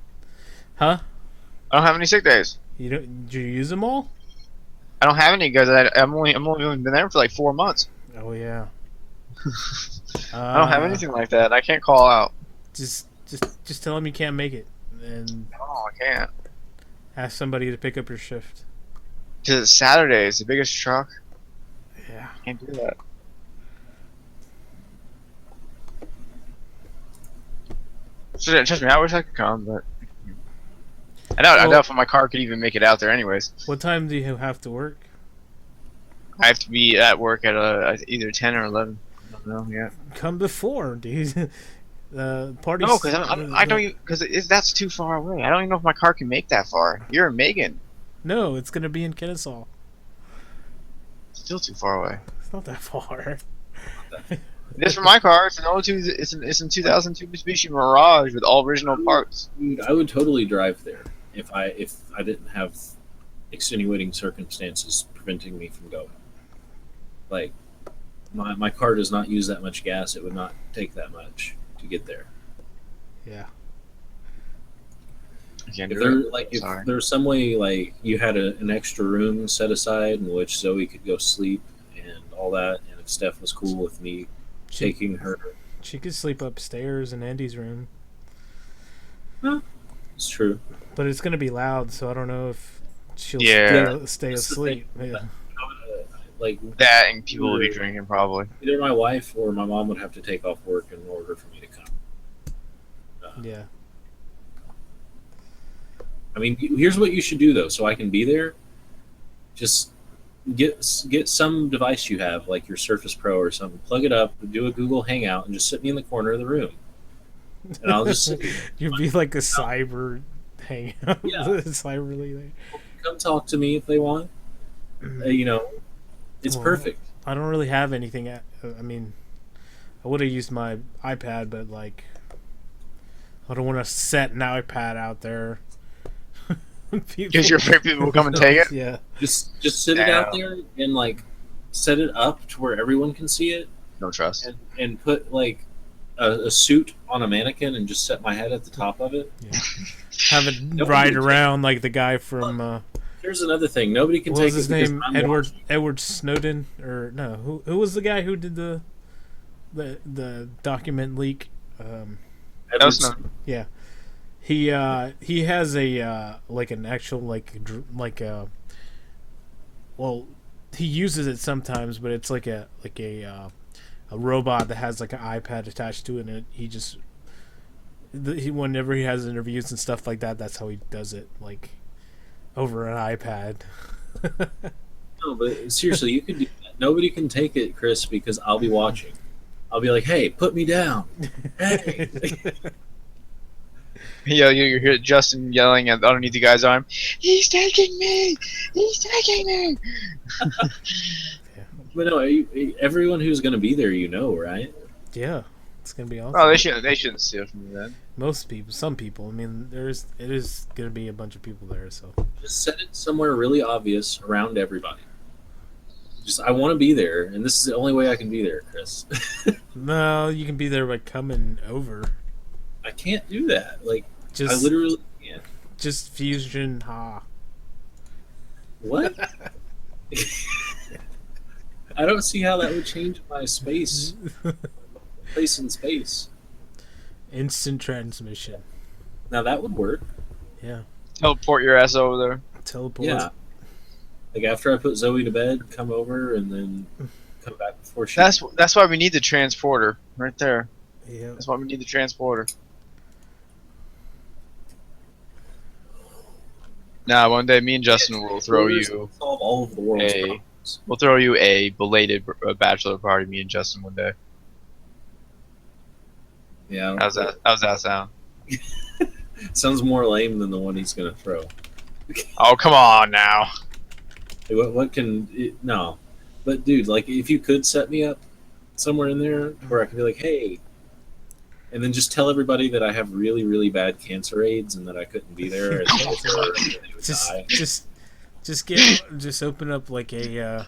Huh? I don't have any sick days. You don't? Did you use them all? I don't have any because I'm only been there for like 4 months. Oh yeah. I don't have anything like that. I can't call out. Just tell them you can't make it, and No, I can't. ask somebody to pick up your shift. Because it's Saturday. It's the biggest truck. Yeah. Can't do that. So, trust me, I wish I could come, but I Well, doubt if my car could even make it out there anyways. what time do you have to work? I have to be at work at either 10 or 11. I don't know yet. Come before, dude. Party. No, because I don't even because that's too far away. I don't even know if my car can make that far. You're in Megan. No, it's gonna be in Kennesaw. Still too far away. It's not that far. This for my car. It's an 02. It's in 2002 Mitsubishi Mirage with all original parts. Dude, I would totally drive there if I didn't have extenuating circumstances preventing me from going. Like my car does not use that much gas. It would not take that much to get there. Yeah. I can't If do there it. if there's some way like you had an extra room set aside in which Zoe could go sleep and all that, and if Steph was cool with me taking her, She could sleep upstairs in Andy's room, it's true. but it's gonna be loud, so I don't know if she'll Yeah. stay That's the asleep. thing. Yeah. Like That and people will be drinking probably. either my wife or my mom would have to take off work in order for me to come. Yeah. I mean, here's what you should do though, so I can be there. Just get some device you have, like your Surface Pro or something. Plug it up, do a Google Hangout, and just sit me in the corner of the room, and I'll just sit. You'd be like a cyber hangout. Yeah. Cyber leader. Come talk to me if they want. It's Well, perfect. I don't really have anything. I mean, I would have used my iPad, but like, I don't want to set an iPad out there. Because you're afraid people will come and take it. Yeah. Just sit it out there and like set it up to where everyone can see it, No trust. and put like a suit on a mannequin and just set my head at the top of it. Yeah. Have it Nobody ride would around like the guy from Here's another thing: nobody can what take was his it because name? I'm Edward watching. Edward Snowden, or no? Who was the guy who did the document leak? That was not. Yeah, he has a like an actual well, he uses it sometimes, but it's like a robot that has like an iPad attached to it, and he just whenever he has interviews and stuff like that, that's how he does it, like over an iPad. No, but seriously, you can do that. Nobody can take it, Chris, because I'll be watching. I'll be like, "Hey, put me down." Hey. Yeah, you hear Justin yelling at underneath the guy's arm. He's taking me. He's taking me. But no, everyone who's going to be there, right? Yeah, it's gonna be awesome. Oh, they shouldn't steal from you then. Most people, some people. I mean, it is gonna be a bunch of people there. So Just set it somewhere really obvious around everybody. I want to be there, and this is the only way I can be there, Chris. no, you can be there by coming over. I can't do that. Like, Just I literally can't. just fusion ha. What? I don't see how that would change my space. Place in space. Instant transmission. Now that would work. Yeah. Teleport your ass over there. Teleport. Yeah. Like after I put Zoe to bed, come over and then come back before she. That's why we need the transporter right there. Yeah. That's why we need the transporter. Nah, one day me and Justin will throw you solve all of the world's a- problems. we'll throw you a belated bachelor party. Me and Justin one day. Yeah. How's that sound? Sounds more lame than the one he's gonna throw. Oh, come on now. Like, what can no? But dude, like if you could set me up somewhere in there where I could be like, hey, and then just tell everybody that I have really, really bad cancer AIDS and that I couldn't be there, and they would die. Just open up like a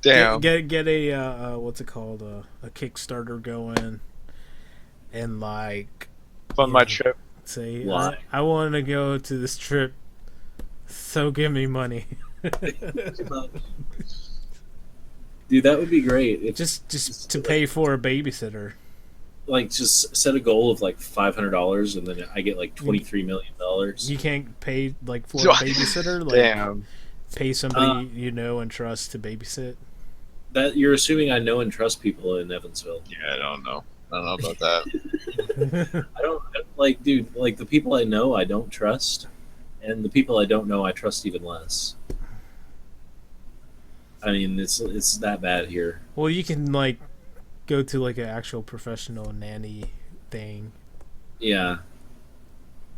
Damn. get a what's it called, a Kickstarter going, and like Fund my trip. say Why? I want to go to this trip, so give me money. Dude, that would be great. If, just to pay for a babysitter. like, just set a goal of like $500, and then I get like $23 million. You can't pay like for a babysitter. Like Damn. pay somebody you know and trust to babysit. That you're assuming I know and trust people in Evansville. Yeah, I don't know. I don't know about that. I don't like, dude. Like the people I know, I don't trust. and the people I don't know, I trust even less. I mean, it's that bad here. Well, you can like go to like an actual professional nanny thing. Yeah,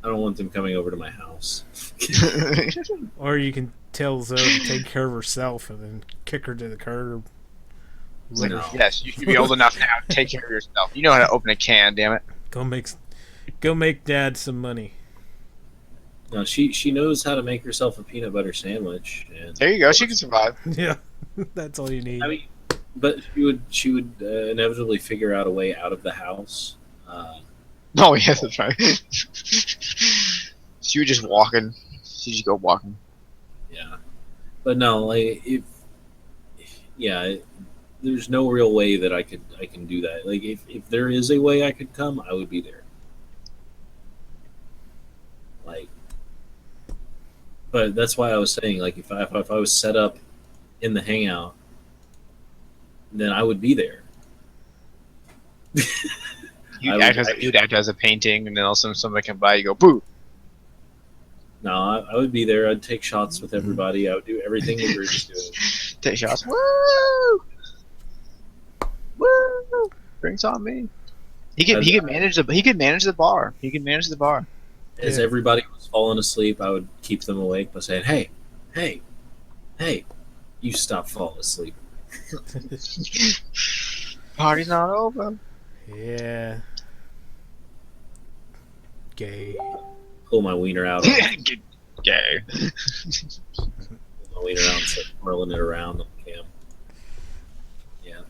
I don't want them coming over to my house. Or you can tell Zoe to take care of herself and then kick her to the curb. It's like, No. yes, you should be old enough now to take care of yourself. You know how to open a can, damn it. Go make Dad some money. No, she knows how to make herself a peanut butter sandwich, and There you go. She can survive. Yeah, that's all you need. I mean, but she would inevitably figure out a way out of the house. Oh, yes, that's right. She was just walking. She just go walking. Yeah, but no, like there's no real way that I can do that. Like if there is a way I could come, I would be there. Like, but that's why I was saying, like, if I was set up in the hangout, then I would be there. You'd act as a painting, and then all of a sudden somebody can buy you. Go boo. No, I would be there. I'd take shots with everybody. I would do everything that we're just doing. Take shots. Woo! Woo! Drinks on me. He could manage the bar. He could manage the bar. As everybody was falling asleep, I would keep them awake by saying, "Hey, hey, hey, you stop falling asleep." Party's not over. Yeah. Gay. Pull my wiener out. Get gay. Pull my wiener out and start twirling it around on the cam. Yeah.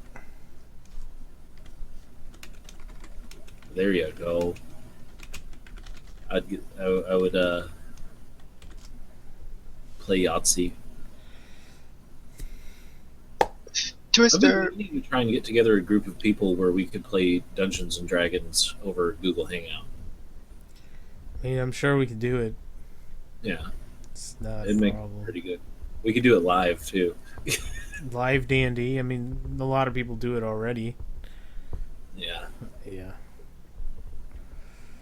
There you go. I would play Yahtzee. Twister. We need to try and get together a group of people where we could play Dungeons and Dragons over Google Hangout. I mean, I'm sure we could do it. Yeah, It's not it'd a make it problem. pretty good. We could do it live too. Live D&D. I mean, a lot of people do it already. Yeah, Yeah.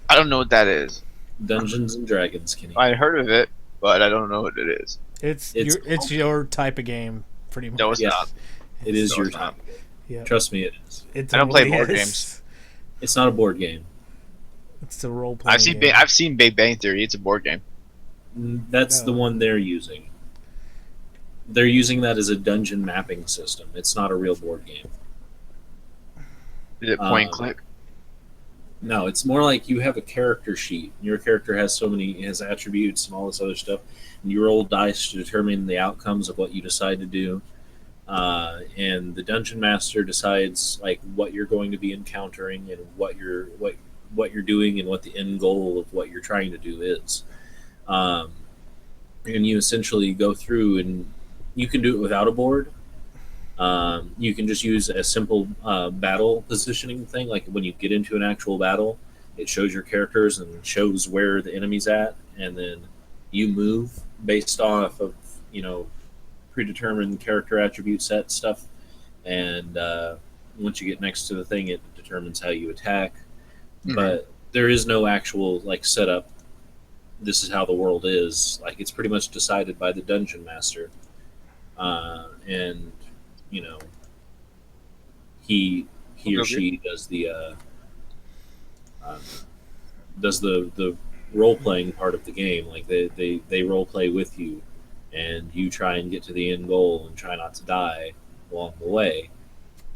I don't know what that is. Dungeons and Dragons, Kenny. I heard of it, but I don't know what it is. It's It's your type of game, pretty much. No, it's Yeah. not. It is No, your it's not. time. Yeah. Trust me, it is. It I don't play totally board is. games. It's not a board game. It's a role playing game. I've seen Big Bang Theory. It's a board game. That's No. the one they're using. They're using that as a dungeon mapping system. It's not a real board game. Is it point and click? No, it's more like you have a character sheet. Your character has has attributes and all this other stuff, and you roll dice to determine the outcomes of what you decide to do. And the dungeon master decides like what you're going to be encountering and what you're doing and what the end goal of what you're trying to do is. And you essentially go through, and you can do it without a board. You can just use a simple battle positioning thing. Like when you get into an actual battle, it shows your characters and shows where the enemy's at, and then you move based off of predetermined character attribute set stuff. And once you get next to the thing, it determines how you attack. Mhm. But there is no actual like setup. This is how the world is. Like it's pretty much decided by the dungeon master, and he or she does the role playing part of the game. Like they role play with you, and you try and get to the end goal and try not to die along the way.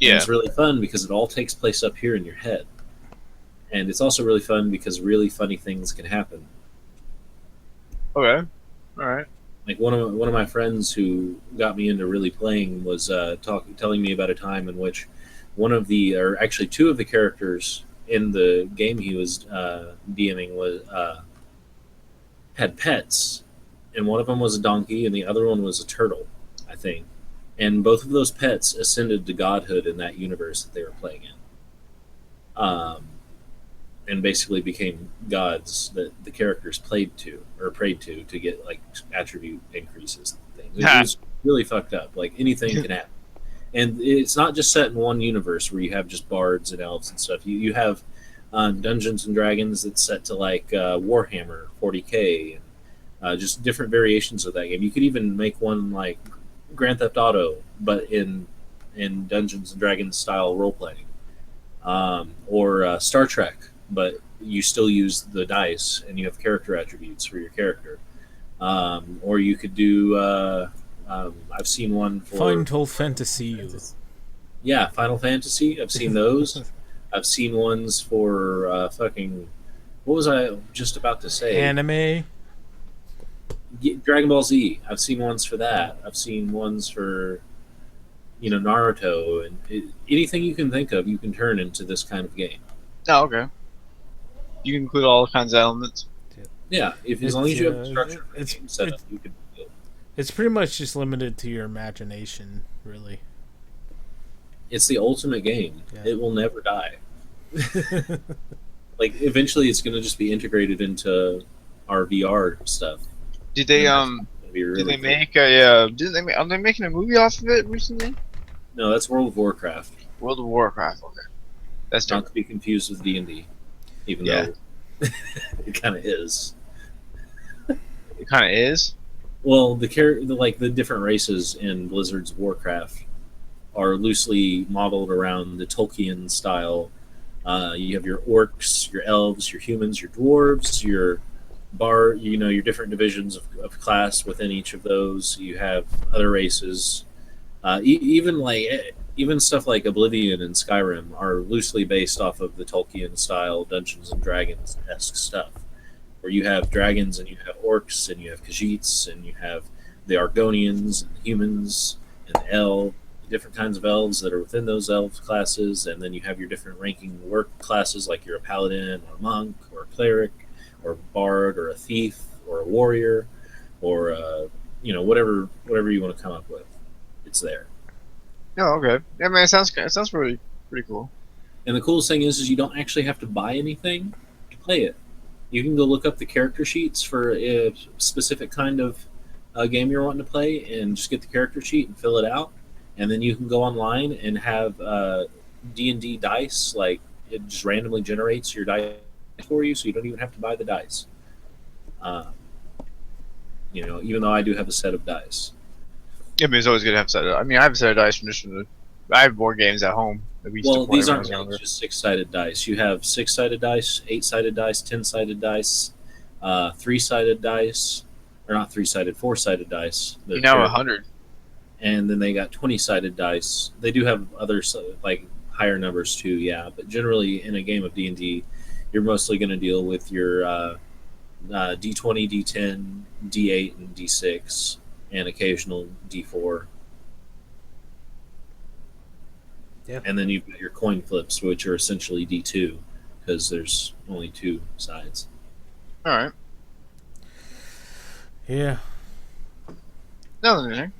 And Yeah. it's really fun because it all takes place up here in your head, and it's also really fun because really funny things can happen. Okay. All right. Like one of my friends who got me into really playing was telling me about a time in which actually two of the characters in the game he was DMing had pets, and one of them was a donkey and the other one was a turtle, I think. And both of those pets ascended to godhood in that universe that they were playing in. And basically became gods that the characters prayed to get like attribute increases and things. It was really fucked up. Like anything can happen. And it's not just set in one universe where you have just bards and elves and stuff. You have Dungeons and Dragons that's set to like Warhammer 40k, just different variations of that game. You could even make one like Grand Theft Auto, but in Dungeons and Dragons style role playing, or Star Trek, but you still use the dice and you have character attributes for your character. Or you could do. I've seen one for Final Fantasy. Yeah, Final Fantasy. I've seen those. I've seen ones for fucking. What was I just about to say? Anime. Dragon Ball Z. I've seen ones for that. I've seen ones for, Naruto, and anything you can think of, you can turn into this kind of game. Oh, okay. You can include all kinds of elements. Yeah, as long as you have a structure for it's, the game set up, you can. It's pretty much just limited to your imagination, really. It's the ultimate game. Yeah. It will never die. Like eventually, it's going to just be integrated into our VR stuff. Did they Really Did they cool. make a? Are they making a movie off of it recently? No, that's World of Warcraft. World of Warcraft. Okay, that's Not different. to be confused with D&D, even Yeah. though it kind of is. It kind of is. Well, the different races in Blizzard's Warcraft are loosely modeled around the Tolkien style. You have your orcs, your elves, your humans, your dwarves, your your different divisions of class within each of those. You have other races. Even stuff like Oblivion and Skyrim are loosely based off of the Tolkien style Dungeons and Dragons esque stuff, where you have dragons and you have orcs and you have Khajiits and you have the Argonians and humans and different kinds of elves that are within those elf classes, and then you have your different ranking work classes like you're a paladin or a monk or a cleric or a bard or a thief or a warrior or whatever you want to come up with. It's there. Oh, okay. Yeah, man, it sounds pretty cool. And the coolest thing is you don't actually have to buy anything to play it. You can go look up the character sheets for a specific kind of game you're wanting to play and just get the character sheet and fill it out. And then you can go online and have D&D dice. Like, it just randomly generates your dice for you, so you don't even have to buy the dice. Even though I do have a set of dice. Yeah, I mean, it's always good to have a set of. I mean, I have a set of dice from just. I have board games at home that we used to play These when I aren't was younger. just 6-sided dice. You have 6-sided dice, 8-sided dice, 10-sided dice, 3-sided dice, or not 3-sided, 4-sided dice. You now 100. And then they got 20-sided dice. They do have other like higher numbers too, yeah. But generally, in a game of D&D, you're mostly going to deal with your D20, D10, D8, and D6, and occasional D4. Yeah. And then you've got your coin flips, which are essentially D2, because there's only 2 sides. All right. Yeah. No, anything.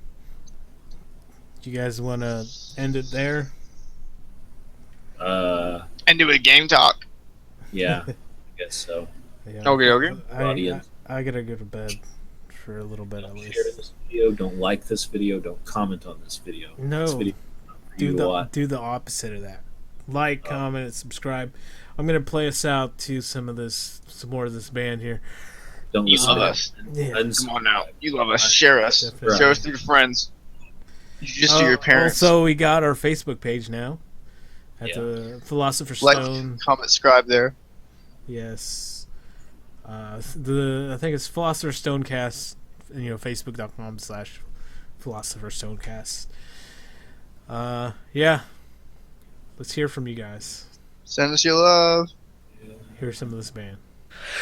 Do you guys want to end it there? And do a game talk. Yeah, I guess so. Yeah. Okay. I gotta go to bed for a little bit at Don't least. share this video. Don't like this video. Don't comment on this video. No. This video Do the opposite of that. Like, comment, and subscribe. I'm gonna play us out to some more of this band here. Don't You listen love to us. Yeah. Come on now. You love us. Share us. Definitely. Share us to your friends. You should just to your parents. Also, we got our Facebook page now at Yeah. the Philosopher Like, Stone. comment, subscribe there. Yes. I think it's Philosopher Stonecast. And, Facebook.com/Philosopher Stonecast. Yeah. Let's hear from you guys. Send us your love. Here's some of this band.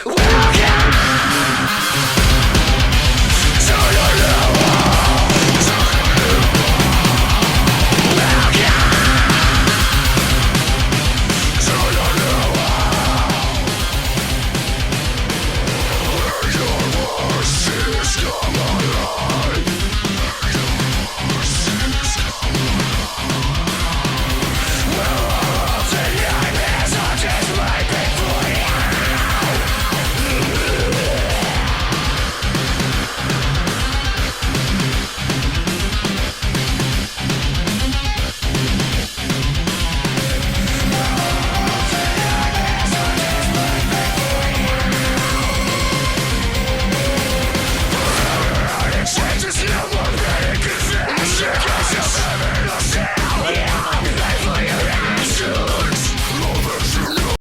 Welcome to the